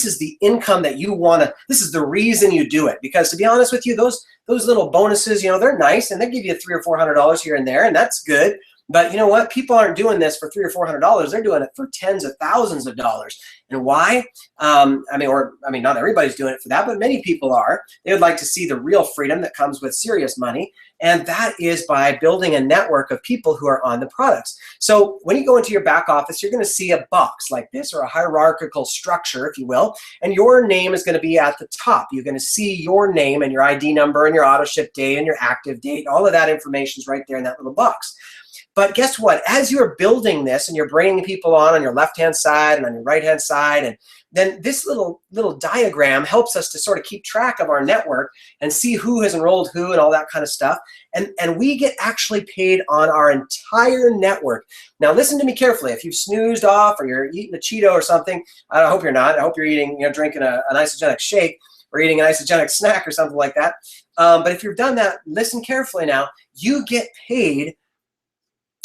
is the income that you want to. This is the reason you do it. Because to be honest with you, those little bonuses, you know, they're nice, and they give you $300 or $400 here and there, and that's good. But you know what? People aren't doing this for $300 or $400. They're doing it for tens of thousands of dollars. And why? I mean, not everybody's doing it for that, but many people are. They would like to see the real freedom that comes with serious money, and that is by building a network of people who are on the products. So when you go into your back office, you're going to see a box like this, or a hierarchical structure, if you will, and your name is going to be at the top. You're going to see your name and your ID number and your auto ship date and your active date. All of that information is right there in that little box. But guess what? As you're building this and you're bringing people on your left-hand side and on your right-hand side, and then this little diagram helps us to sort of keep track of our network and see who has enrolled who and all that kind of stuff. And we get actually paid on our entire network. Now, listen to me carefully. If you've snoozed off or you're eating a Cheeto or something, I hope you're not. I hope you're eating, you know, drinking an Isagenix shake or eating an Isagenix snack or something like that. But if you've done that, listen carefully now. You get paid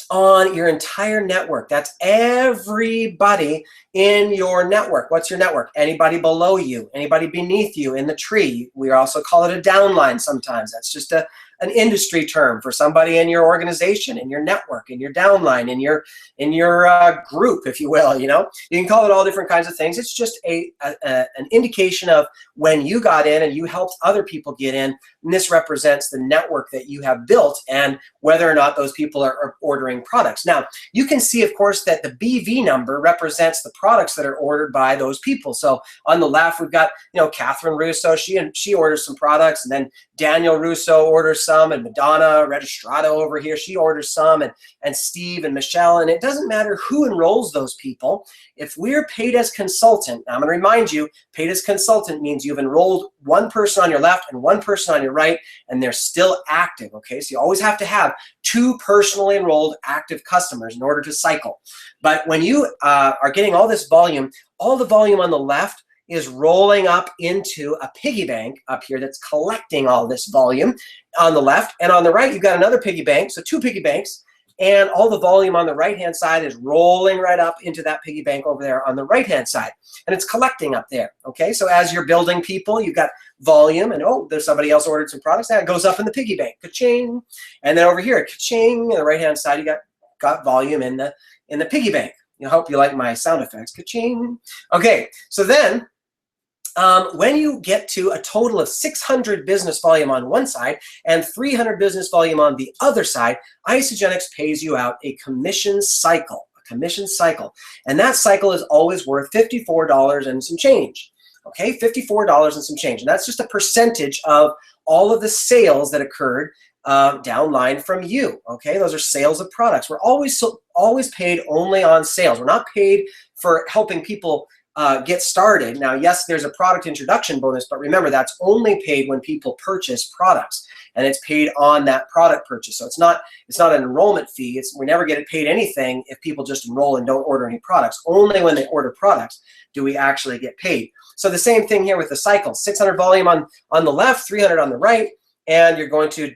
on your entire network. That's everybody in your network. What's your network? Anybody below you, anybody beneath you in the tree. We also call it a downline sometimes. That's just an industry term for somebody in your organization, in your network, in your downline, in your group, if you will. You know, you can call it all different kinds of things. It's just an indication of when you got in and you helped other people get in. And this represents the network that you have built and whether or not those people are ordering products. Now, you can see, of course, that the BV number represents the products that are ordered by those people. So on the left, we've got, you know, Catherine Russo. She orders some products, and then Daniel Russo orders some, and Madonna Registrado over here, she orders some, and Steve and Michelle. And it doesn't matter who enrolls those people. If we're paid as consultant, now I'm going to remind you, paid as consultant means you've enrolled one person on your left and one person on your right, and they're still active, okay? So you always have to have two personally enrolled active customers in order to cycle. But when you are getting all this volume, all the volume on the left is rolling up into a piggy bank up here that's collecting all this volume on the left. And on the right, you've got another piggy bank, so two piggy banks. And all the volume on the right-hand side is rolling right up into that piggy bank over there on the right-hand side. And it's collecting up there, okay? So as you're building people, you've got volume, and oh, there's somebody else ordered some products. Now it goes up in the piggy bank, ka-ching. And then over here, ka-ching, on the right-hand side, you got volume in the piggy bank. I hope you like my sound effects, ka-ching. Okay, so then, when you get to a total of 600 business volume on one side and 300 business volume on the other side, Isagenix pays you out a commission cycle, and that cycle is always worth $54 and some change. Okay, $54 and some change, and that's just a percentage of all of the sales that occurred downline from you. Okay, those are sales of products. We're always paid only on sales. We're not paid for helping people get started. Now, yes, there's a product introduction bonus, but remember, that's only paid when people purchase products, and it's paid on that product purchase. So it's not an enrollment fee. We never get paid anything if people just enroll and don't order any products. Only when they order products do we actually get paid. So the same thing here with the cycle: 600 volume on the left, 300 on the right, and you're going to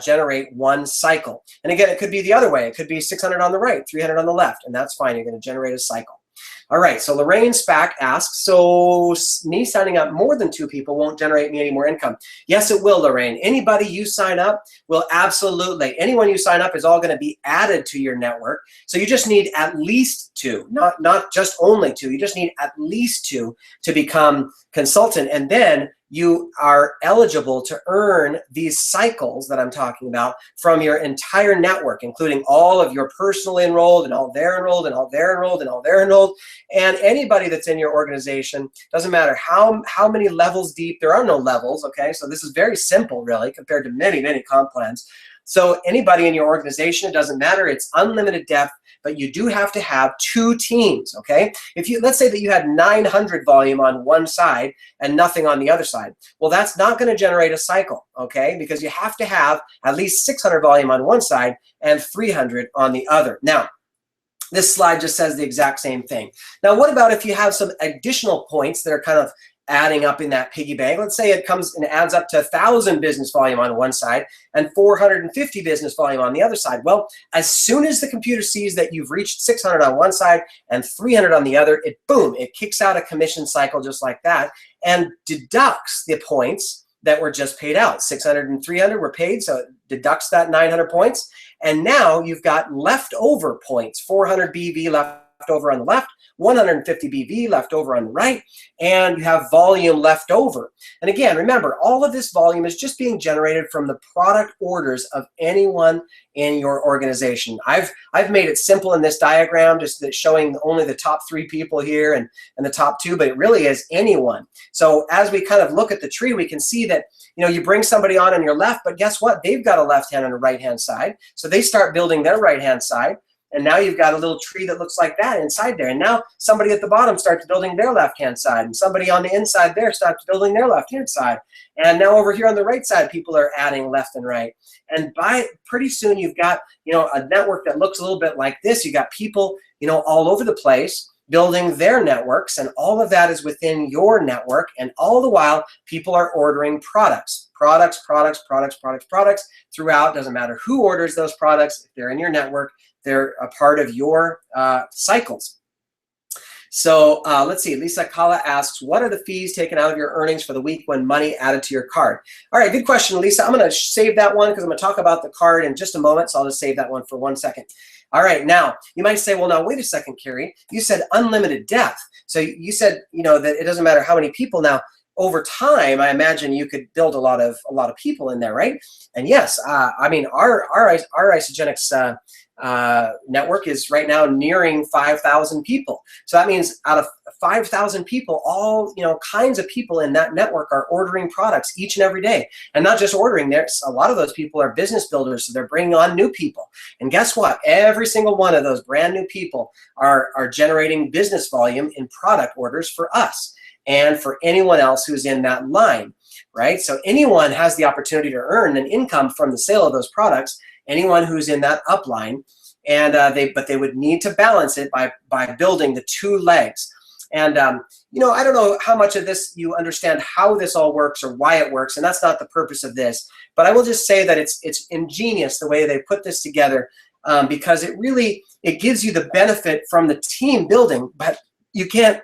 generate one cycle. And again, it could be the other way. It could be 600 on the right, 300 on the left, and that's fine. You're going to generate a cycle. All right, so Lorraine Spack asks, so me signing up more than two people won't generate me any more income? Yes, it will, Lorraine. Anybody you sign up will absolutely. Anyone you sign up is all going to be added to your network. So you just need at least two, not just only two. You just need at least two to become consultant, and then you are eligible to earn these cycles that I'm talking about from your entire network, including all of your personally enrolled and all they're enrolled and all they're enrolled and all they're enrolled, and anybody that's in your organization. Doesn't matter how many levels deep. There are no levels, okay? So this is very simple, really, compared to many comp plans. So anybody in your organization, it doesn't matter, it's unlimited depth, but you do have to have 2 teams, okay? If you, let's say that you had 900 volume on one side and nothing on the other side. Well, that's not going to generate a cycle, okay? Because you have to have at least 600 volume on one side and 300 on the other. Now, this slide just says the exact same thing. Now, what about if you have some additional points that are kind of adding up in that piggy bank? Let's say it comes and adds up to 1,000 business volume on one side and 450 business volume on the other side. Well, as soon as the computer sees that you've reached 600 on one side and 300 on the other, it boom, it kicks out a commission cycle just like that and deducts the points that were just paid out. 600 and 300 were paid, so it deducts that 900 points. And now you've got leftover points, 400 BV left over on the left, 150 BV left over on the right, and you have volume left over. And again, remember, all of this volume is just being generated from the product orders of anyone in your organization. I've made it simple in this diagram, just that showing only the top 3 people here and the top 2, but it really is anyone. So as we kind of look at the tree, we can see that, you know, you bring somebody on your left, but guess what? They've got a left hand and a right hand side. So they start building their right hand side. And now you've got a little tree that looks like that inside there. And now somebody at the bottom starts building their left-hand side. And somebody on the inside there starts building their left-hand side. And now over here on the right side, people are adding left and right. And by pretty soon, you've got, you know, a network that looks a little bit like this. You got people, you know, all over the place building their networks. And all of that is within your network. And all the while, people are ordering products throughout. Doesn't matter who orders those products. If they're in your network, they're a part of your cycles. So let's see, Lisa Kala asks, what are the fees taken out of your earnings for the week when money added to your card? All right, good question, Lisa. I'm gonna save that one because I'm gonna talk about the card in just a moment, so I'll just save that one for 1 second. All right, now, you might say, well, now, wait a second, Carrie. You said unlimited depth. So you said, you know, that it doesn't matter how many people. Now, over time, I imagine you could build a lot of people in there, right? And yes, I mean, our Isagenix network is right now nearing 5,000 people. So that means out of 5,000 people, all, you know, kinds of people in that network are ordering products each and every day. And not just ordering, there's a lot of those people are business builders, so they're bringing on new people. And guess what? Every single one of those brand new people are generating business volume in product orders for us and for anyone else who's in that line, right? So anyone has the opportunity to earn an income from the sale of those products, anyone who's in that upline, and but they would need to balance it by building the 2 legs. And you know, I don't know how much of this you understand how this all works or why it works, and that's not the purpose of this. But I will just say that it's ingenious the way they put this together, because it gives you the benefit from the team building, but you can't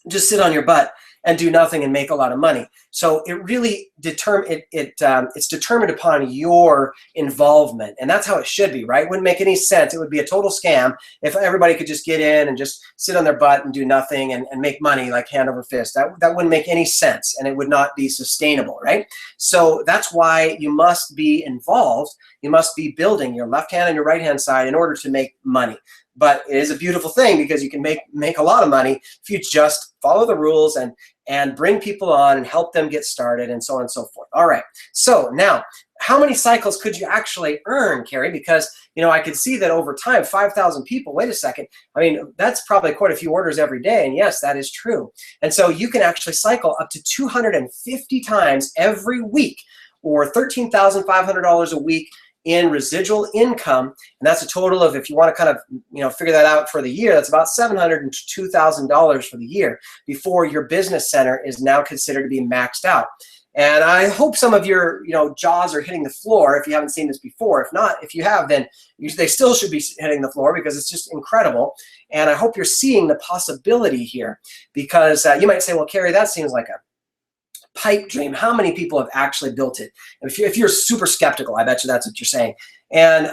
just sit on your butt and do nothing and make a lot of money. So it really it's determined upon your involvement, and that's how it should be, right? It wouldn't make any sense. It would be a total scam if everybody could just get in and just sit on their butt and do nothing and make money like hand over fist. That wouldn't make any sense, and it would not be sustainable, right? So that's why you must be involved. You must be building your left hand and your right hand side in order to make money. But it is a beautiful thing because you can make a lot of money if you just follow the rules and bring people on and help them get started and so on and so forth. All right, so now, how many cycles could you actually earn, Carrie? Because, you know, I could see that over time, 5,000 people, wait a second. I mean, that's probably quite a few orders every day, and yes, that is true. And so you can actually cycle up to 250 times every week, or $13,500 a week in residual income, and that's a total of, if you want to kind of, you know, figure that out for the year, that's about $702,000 for the year before your business center is now considered to be maxed out. And I hope some of your, you know, jaws are hitting the floor if you haven't seen this before. If not, if you have, then they still should be hitting the floor because it's just incredible. And I hope you're seeing the possibility here, because you might say, well, Carrie, that seems like a pipe dream. How many people have actually built it? If you're super skeptical, I bet you that's what you're saying. And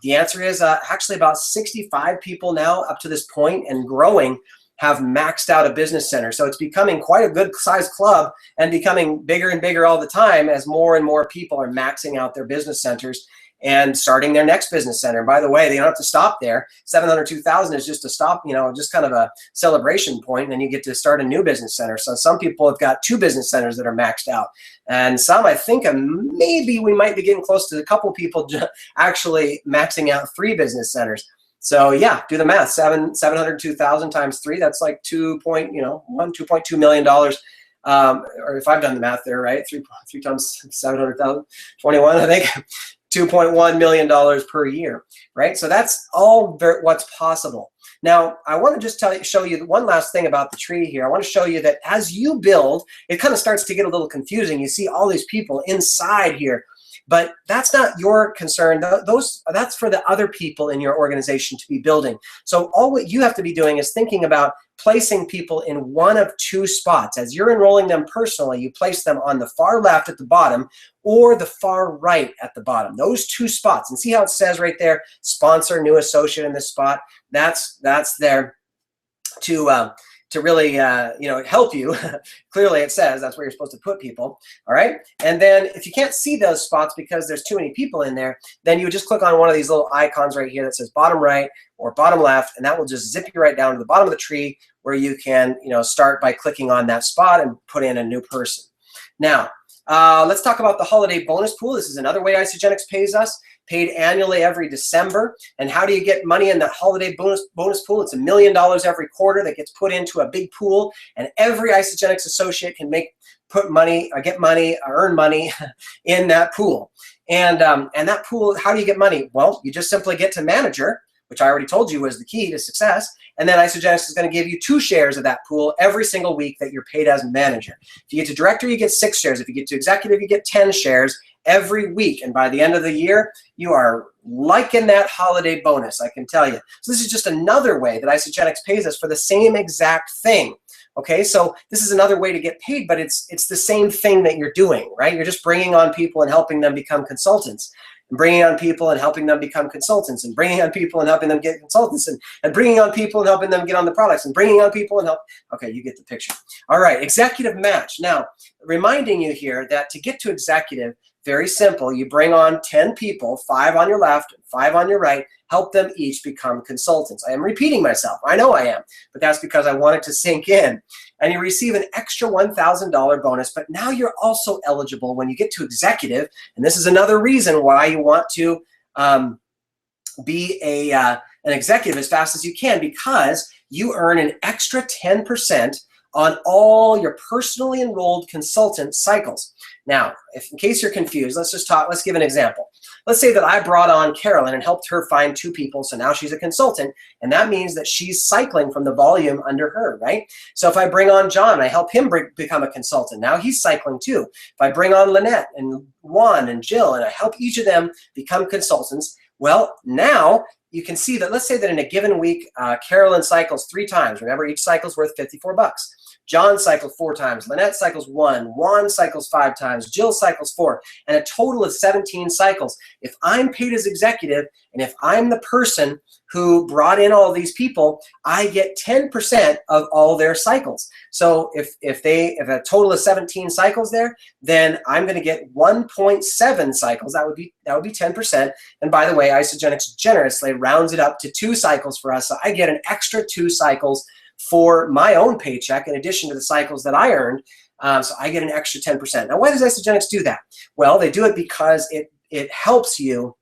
the answer is actually about 65 people now up to this point and growing have maxed out a business center. So it's becoming quite a good sized club and becoming bigger and bigger all the time as more and more people are maxing out their business centers. and starting their next business center. And by the way, they don't have to stop there. 702,000 is just a stop, you know, just kind of a celebration point, and then you get to start a new business center. So some people have got 2 business centers that are maxed out, and some, I think, maybe we might be getting close to a couple people actually maxing out 3 business centers. So yeah, do the math. 702,000 times 3, that's like $2.2 million. Or if I've done the math there, right? 3 times 700,000, 21, I think. $2.1 million per year, right? So that's all what's possible. Now, I want to just show you one last thing about the tree here. I want to show you that as you build, it kind of starts to get a little confusing. You see all these people inside here, but that's not your concern. That's for the other people in your organization to be building. So all what you have to be doing is thinking about placing people in one of 2 spots. As you're enrolling them personally, you place them on the far left at the bottom or the far right at the bottom. Those 2 spots. And see how it says right there, sponsor, new associate in this spot. That's there to really help you. Clearly it says that's where you're supposed to put people. All right. And then if you can't see those spots because there's too many people in there, then you would just click on one of these little icons right here that says bottom right or bottom left, and that will just zip you right down to the bottom of the tree where you can start by clicking on that spot and put in a new person. Now, let's talk about the holiday bonus pool. This is another way Isagenix pays us, paid annually every December. And how do you get money in that holiday bonus pool? It's $1 million every quarter that gets put into a big pool, and every Isagenix associate can earn money in that pool. And that pool, how do you get money? Well, you just simply get to manager, which I already told you was the key to success. And then Isagenix is going to give you 2 shares of that pool every single week that you're paid as manager. If you get to director, you get 6 shares. If you get to executive, you get 10 shares every week. And by the end of the year, you are liking that holiday bonus, I can tell you. So this is just another way that Isagenix pays us for the same exact thing. Okay, so this is another way to get paid, but it's the same thing that you're doing, right? You're just bringing on people and helping them become consultants. And bringing on people and helping them become consultants, and bringing on people and helping them get consultants, and bringing on people and helping them get on the products, and bringing on people and help. Okay, you get the picture. All right, executive match. Now, reminding you here that to get to executive, very simple. You bring on 10 people, 5 on your left, 5 on your right, help them each become consultants. I am repeating myself. I know I am, but that's because I want it to sink in. And you receive an extra $1,000 bonus, but now you're also eligible when you get to executive, and this is another reason why you want to be an executive as fast as you can, because you earn an extra 10% on all your personally enrolled consultant cycles. Now, in case you're confused, let's give an example. Let's say that I brought on Carolyn and helped her find 2 people, so now she's a consultant, and that means that she's cycling from the volume under her, right? So if I bring on John and I help him become a consultant, now he's cycling too. If I bring on Lynette and Juan and Jill and I help each of them become consultants, well, now you can see that, let's say that in a given week, Carolyn cycles 3 times. Remember, each cycle is worth $54. John cycles 4 times, Lynette cycles 1, Juan cycles 5 times, Jill cycles 4, and a total of 17 cycles. If I'm paid as executive, and if I'm the person who brought in all these people, I get 10% of all their cycles. So if a total of 17 cycles there, then I'm going to get 1.7 cycles. That would be 10%. And by the way, Isagenix generously rounds it up to 2 cycles for us, so I get an extra 2 cycles for my own paycheck in addition to the cycles that I earned. So I get an extra 10%. Now, why does Isagenix do that? Well, they do it because it helps you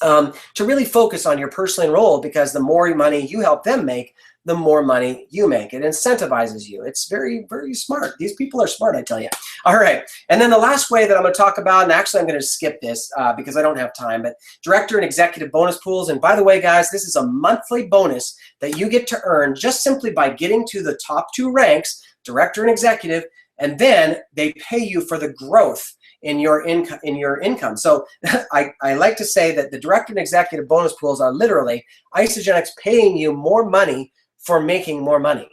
to really focus on your personally enrolled, because the more money you help them make, the more money you make. It incentivizes you. It's very, very smart. These people are smart, I tell you. All right. And then the last way that I'm going to talk about, and actually I'm going to skip this because I don't have time, but director and executive bonus pools. And by the way, guys, this is a monthly bonus that you get to earn just simply by getting to the top 2 ranks, director and executive, and then they pay you for the growth in your income. So I like to say that the director and executive bonus pools are literally Isagenix paying you more money for making more money.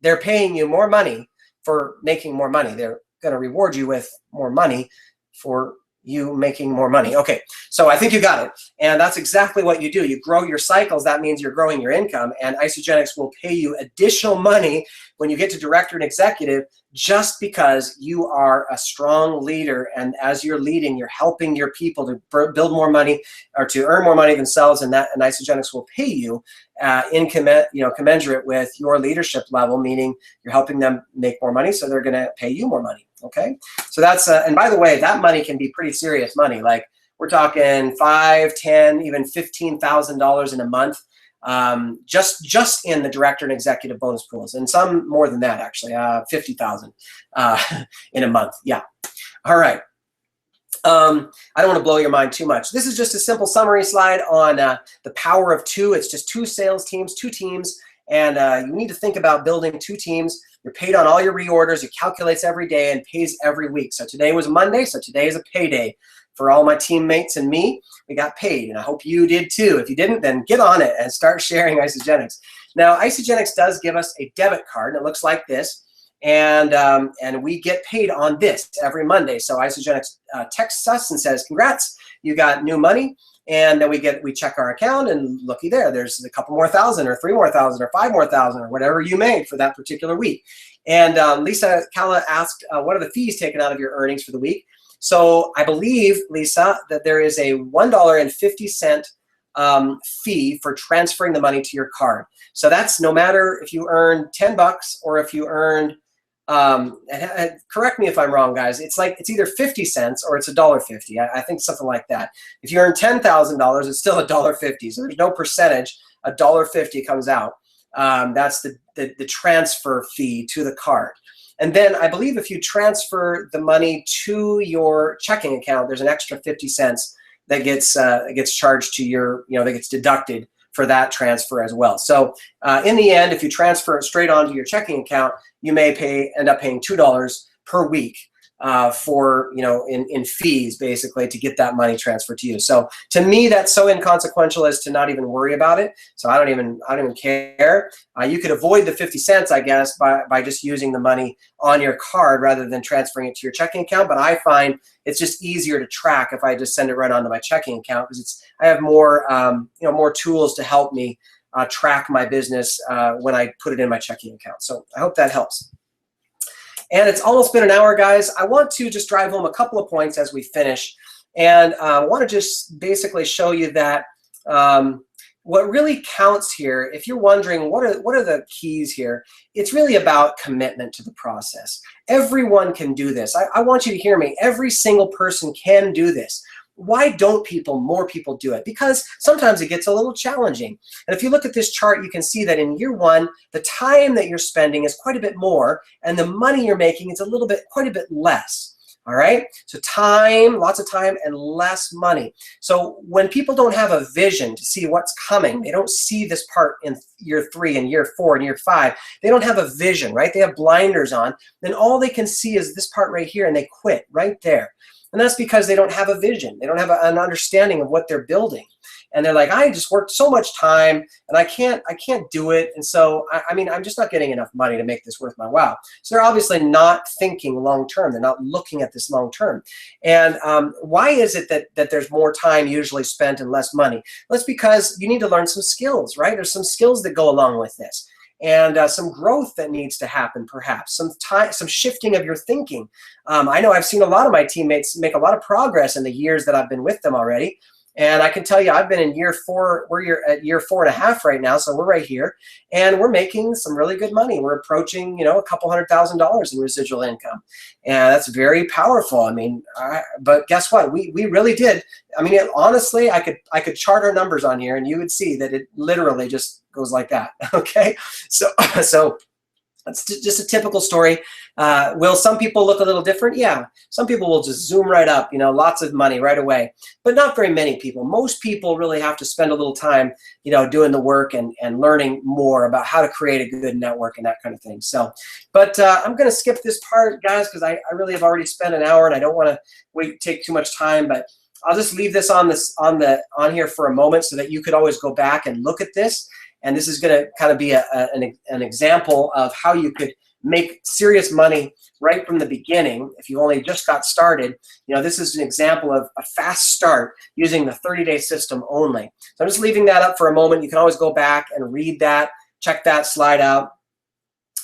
They're paying you more money for making more money. They're going to reward you with more money for you making more money. Okay, so I think you got it. And that's exactly what you do. You grow your cycles. That means you're growing your income. And Isagenix will pay you additional money when you get to director and executive, just because you are a strong leader. And as you're leading, you're helping your people to build more money or to earn more money themselves. And Isagenix will pay you commensurate with your leadership level, meaning you're helping them make more money, so they're going to pay you more money. Okay, so that's and by the way, that money can be pretty serious money. Like we're talking $5, $10, even $15,000 in a month, just in the director and executive bonus pools, and some more than that actually, 50,000 in a month. Yeah. All right. I don't want to blow your mind too much. This is just a simple summary slide on the power of two. It's just two sales teams, two teams, and you need to think about building two teams. You're paid on all your reorders. It calculates every day and pays every week. So today was Monday, so today is a payday for all my teammates and me. We got paid, and I hope you did too. If you didn't, then get on it and start sharing Isagenix. Now, Isagenix does give us a debit card, and it looks like this. And we get paid on this every Monday. So Isagenix texts us and says, congrats, you got new money. And then we check our account, and looky there, there's a couple more thousand or 3 more thousand or 5 more thousand or whatever you made for that particular week. And Lisa Calla asked, what are the fees taken out of your earnings for the week? So I believe, Lisa, that there is a $1.50 fee for transferring the money to your card. So that's no matter if you earn 10 bucks or if you earned correct me if I'm wrong, guys. It's either 50 cents or it's $1.50. I think something like that. If you earn $10,000, it's still $1.50. So there's no percentage. $1.50 comes out. That's the transfer fee to the card. And then I believe if you transfer the money to your checking account, there's an extra 50 cents that gets charged to your, that gets deducted for that transfer as well. So in the end, if you transfer it straight onto your checking account, you may end up paying $2 per week for, in fees, basically, to get that money transferred to you. So to me, that's so inconsequential as to not even worry about it. So I don't even care. You could avoid the 50 cents, I guess, by just using the money on your card rather than transferring it to your checking account. But I find it's just easier to track if I just send it right onto my checking account, because I have more, more tools to help me track my business when I put it in my checking account. So I hope that helps. And it's almost been an hour, guys. I want to just drive home a couple of points as we finish. And I want to just basically show you that what really counts here, if you're wondering what are the keys here, it's really about commitment to the process. Everyone can do this. I want you to hear me. Every single person can do this. Why don't more people do it? Because sometimes it gets a little challenging. And if you look at this chart, you can see that in year one, the time that you're spending is quite a bit more, and the money you're making is quite a bit less. All right, so time, lots of time, and less money. So when people don't have a vision to see what's coming, they don't see this part in year 3 and year 4 and year 5, they don't have a vision, right? They have blinders on, then all they can see is this part right here, and they quit right there. And that's because they don't have a vision. They don't have an understanding of what they're building. And they're like, I just worked so much time and I can't do it. And so, I'm just not getting enough money to make this worth my while. So they're obviously not thinking long-term. They're not looking at this long-term. And why is it that there's more time usually spent and less money? Well, it's because you need to learn some skills, right? There's some skills that go along with this. And some growth that needs to happen, perhaps some shifting of your thinking. I know I've seen a lot of my teammates make a lot of progress in the years that I've been with them already. And I can tell you, I've been in year 4. We're at year 4.5 right now, so we're right here, and we're making some really good money. We're approaching, a couple $100,000 in residual income, and that's very powerful. But guess what? We really did. Honestly, I could chart our numbers on here, and you would see that it literally just goes like that. Okay, so that's just a typical story. Will some people look a little different? Yeah. Some people will just zoom right up, lots of money right away. But not very many people. Most people really have to spend a little time, doing the work and learning more about how to create a good network and that kind of thing. So, but I'm going to skip this part, guys, because I really have already spent an hour and I don't want to take too much time. But I'll just leave this on here for a moment so that you could always go back and look at this. And this is going to kind of be an example of how you could make serious money right from the beginning, if you only just got started, this is an example of a fast start using the 30-day system only. So I'm just leaving that up for a moment. You can always go back and read that, check that slide out,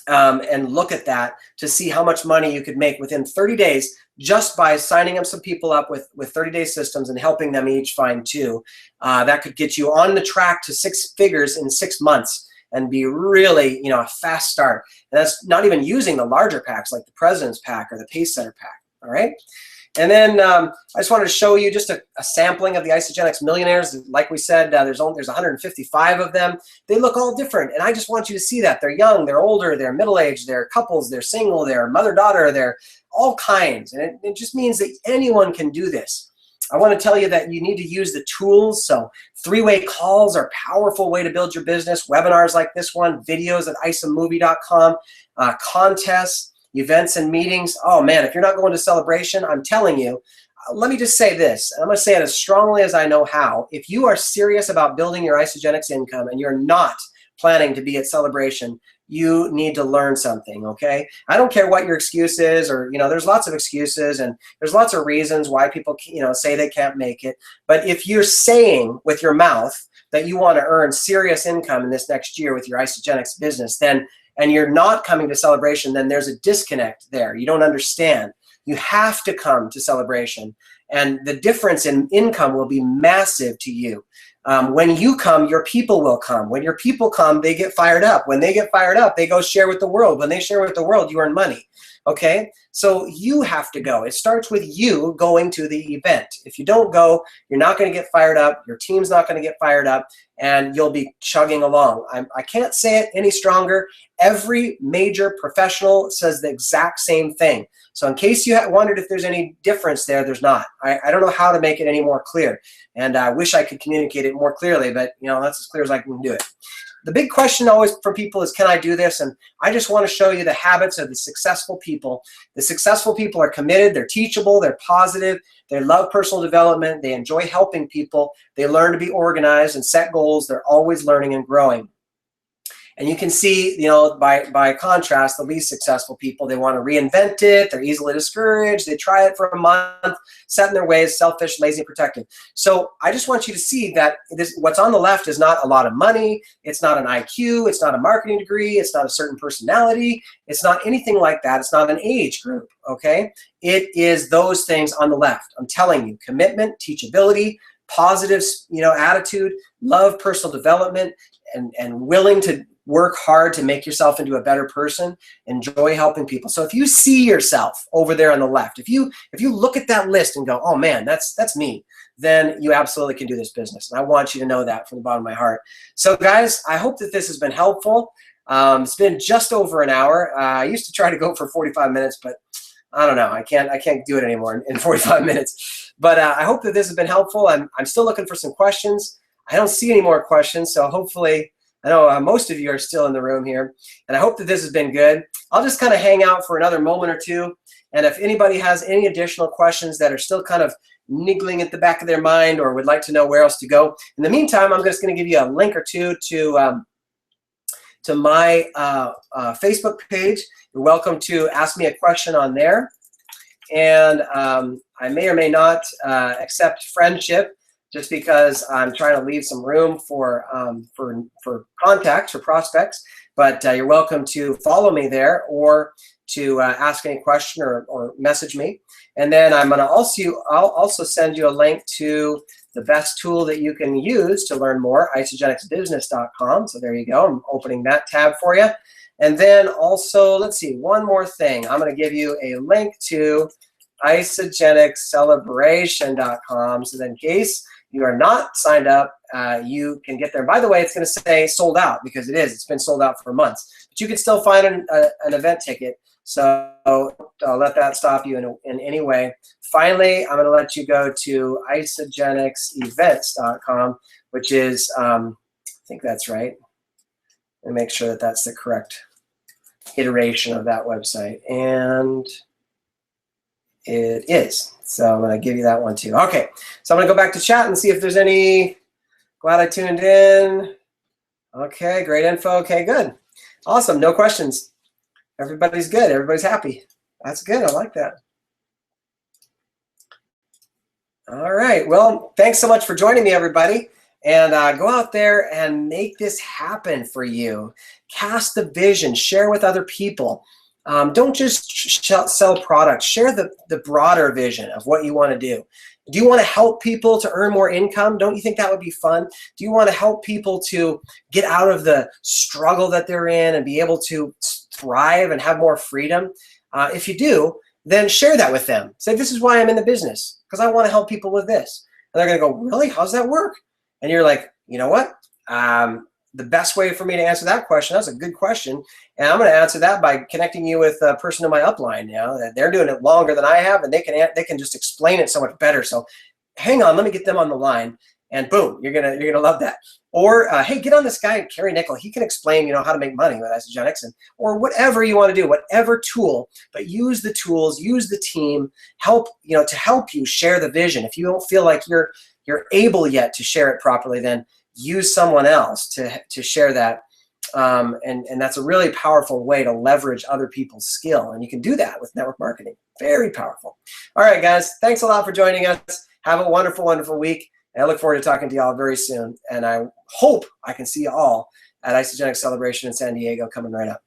and look at that to see how much money you could make within 30 days just by signing up some people up with 30-day systems and helping them each find 2. That could get you on the track to 6 figures in 6 months and be really, a fast start. And that's not even using the larger packs like the President's Pack or the Pace Setter Pack, all right? And then I just wanted to show you just a sampling of the Isagenix millionaires. Like we said, there's 155 of them. They look all different, and I just want you to see that. They're young, they're older, they're middle-aged, they're couples, they're single, they're mother-daughter, they're all kinds. And it just means that anyone can do this. I want to tell you that you need to use the tools. So 3-way calls are a powerful way to build your business. Webinars like this one, videos at isamovie.com, contests, events and meetings. Oh man, if you're not going to Celebration, I'm telling you, let me just say this. I'm going to say it as strongly as I know how. If you are serious about building your Isagenix income and you're not planning to be at Celebration, you need to learn something, okay? I don't care what your excuse is, or, there's lots of excuses and there's lots of reasons why people, say they can't make it. But if you're saying with your mouth that you want to earn serious income in this next year with your Isagenix business, and you're not coming to Celebration, then there's a disconnect there. You don't understand. You have to come to Celebration, and the difference in income will be massive to you. When you come, your people will come. When your people come, they get fired up. When they get fired up, they go share with the world. When they share with the world, you earn money. Okay? So you have to go. It starts with you going to the event. If you don't go, you're not going to get fired up. Your team's not going to get fired up, and you'll be chugging along. I can't say it any stronger. Every major professional says the exact same thing. So in case you wondered if there's any difference there, there's not. I don't know how to make it any more clear, and I wish I could communicate it more clearly, but that's as clear as I can do it. The big question always for people is, can I do this? And I just want to show you the habits of the successful people. The successful people are committed, they're teachable, they're positive, they love personal development, they enjoy helping people, they learn to be organized and set goals, they're always learning and growing. And you can see, by contrast, the least successful people, they want to reinvent it, they're easily discouraged, they try it for a month, set in their ways, selfish, lazy, and protective. So I just want you to see that what's on the left is not a lot of money, it's not an IQ, it's not a marketing degree, it's not a certain personality, it's not anything like that, it's not an age group, okay? It is those things on the left. I'm telling you, commitment, teachability, positive, attitude, love personal development, and willing to work hard to make yourself into a better person, enjoy helping people. So if you see yourself over there on the left, if you look at that list and go, oh man, that's me, then you absolutely can do this business. And I want you to know that from the bottom of my heart. So guys, I hope that this has been helpful. It's been just over an hour. I used to try to go for 45 minutes, but I don't know. I can't do it anymore in 45 minutes. But I hope that this has been helpful. I'm still looking for some questions. I don't see any more questions, so hopefully, I know most of you are still in the room here, and I hope that this has been good. I'll just kind of hang out for another moment or two, and if anybody has any additional questions that are still kind of niggling at the back of their mind or would like to know where else to go, in the meantime, I'm just going to give you a link or two to my Facebook page. You're welcome to ask me a question on there, and I may or may not accept friendship, just because I'm trying to leave some room for contacts or prospects. But you're welcome to follow me there or to ask any question or message me. And then I'll also send you a link to the best tool that you can use to learn more, isagenixbusiness.com. So there you go. I'm opening that tab for you. And then also, let's see, one more thing. I'm going to give you a link to isagenixcelebration.com. So then in case you are not signed up, you can get there. By the way, it's going to say sold out because it is. It's been sold out for months. But you can still find an event ticket. So I'll let that stop you in any way. Finally, I'm going to let you go to isagenixevents.com, which is, I think that's right. And make sure that that's the correct iteration of that website. And it is. So I'm going to give you that one too. Okay, so I'm going to go back to chat and see if there's any. Glad I tuned in. Okay, great info. Okay, good. Awesome. No questions. Everybody's good. Everybody's happy. That's good. I like that. All right. Well, thanks so much for joining me, everybody. And go out there and make this happen for you. Cast the vision. Share with other people. Don't just sell products. Share the broader vision of what you want to do. Do you want to help people to earn more income? Don't you think that would be fun? Do you want to help people to get out of the struggle that they're in and be able to thrive and have more freedom? If you do, then share that with them. Say, this is why I'm in the business, because I want to help people with this. And they're going to go, really? How's that work? And you're like, you know what? The best way for me to answer that question, that's a good question, and I'm going to answer that by connecting you with a person in my upline. You know, they're doing it longer than I have, and they can just explain it so much better. So hang on, let me get them on the line, and boom, you're gonna love that. Or hey, get on this guy, Kerry Nickel. He can explain, you know, how to make money with Isagenix, or whatever you want to do, whatever tool. But use the tools, use the team, help to help you share the vision. If you don't feel like you're able yet to share it properly, then use someone else to share that. And that's a really powerful way to leverage other people's skill. And you can do that with network marketing. Very powerful. All right, guys, thanks a lot for joining us. Have a wonderful, wonderful week. And I look forward to talking to y'all very soon. And I hope I can see you all at Isagenix Celebration in San Diego coming right up.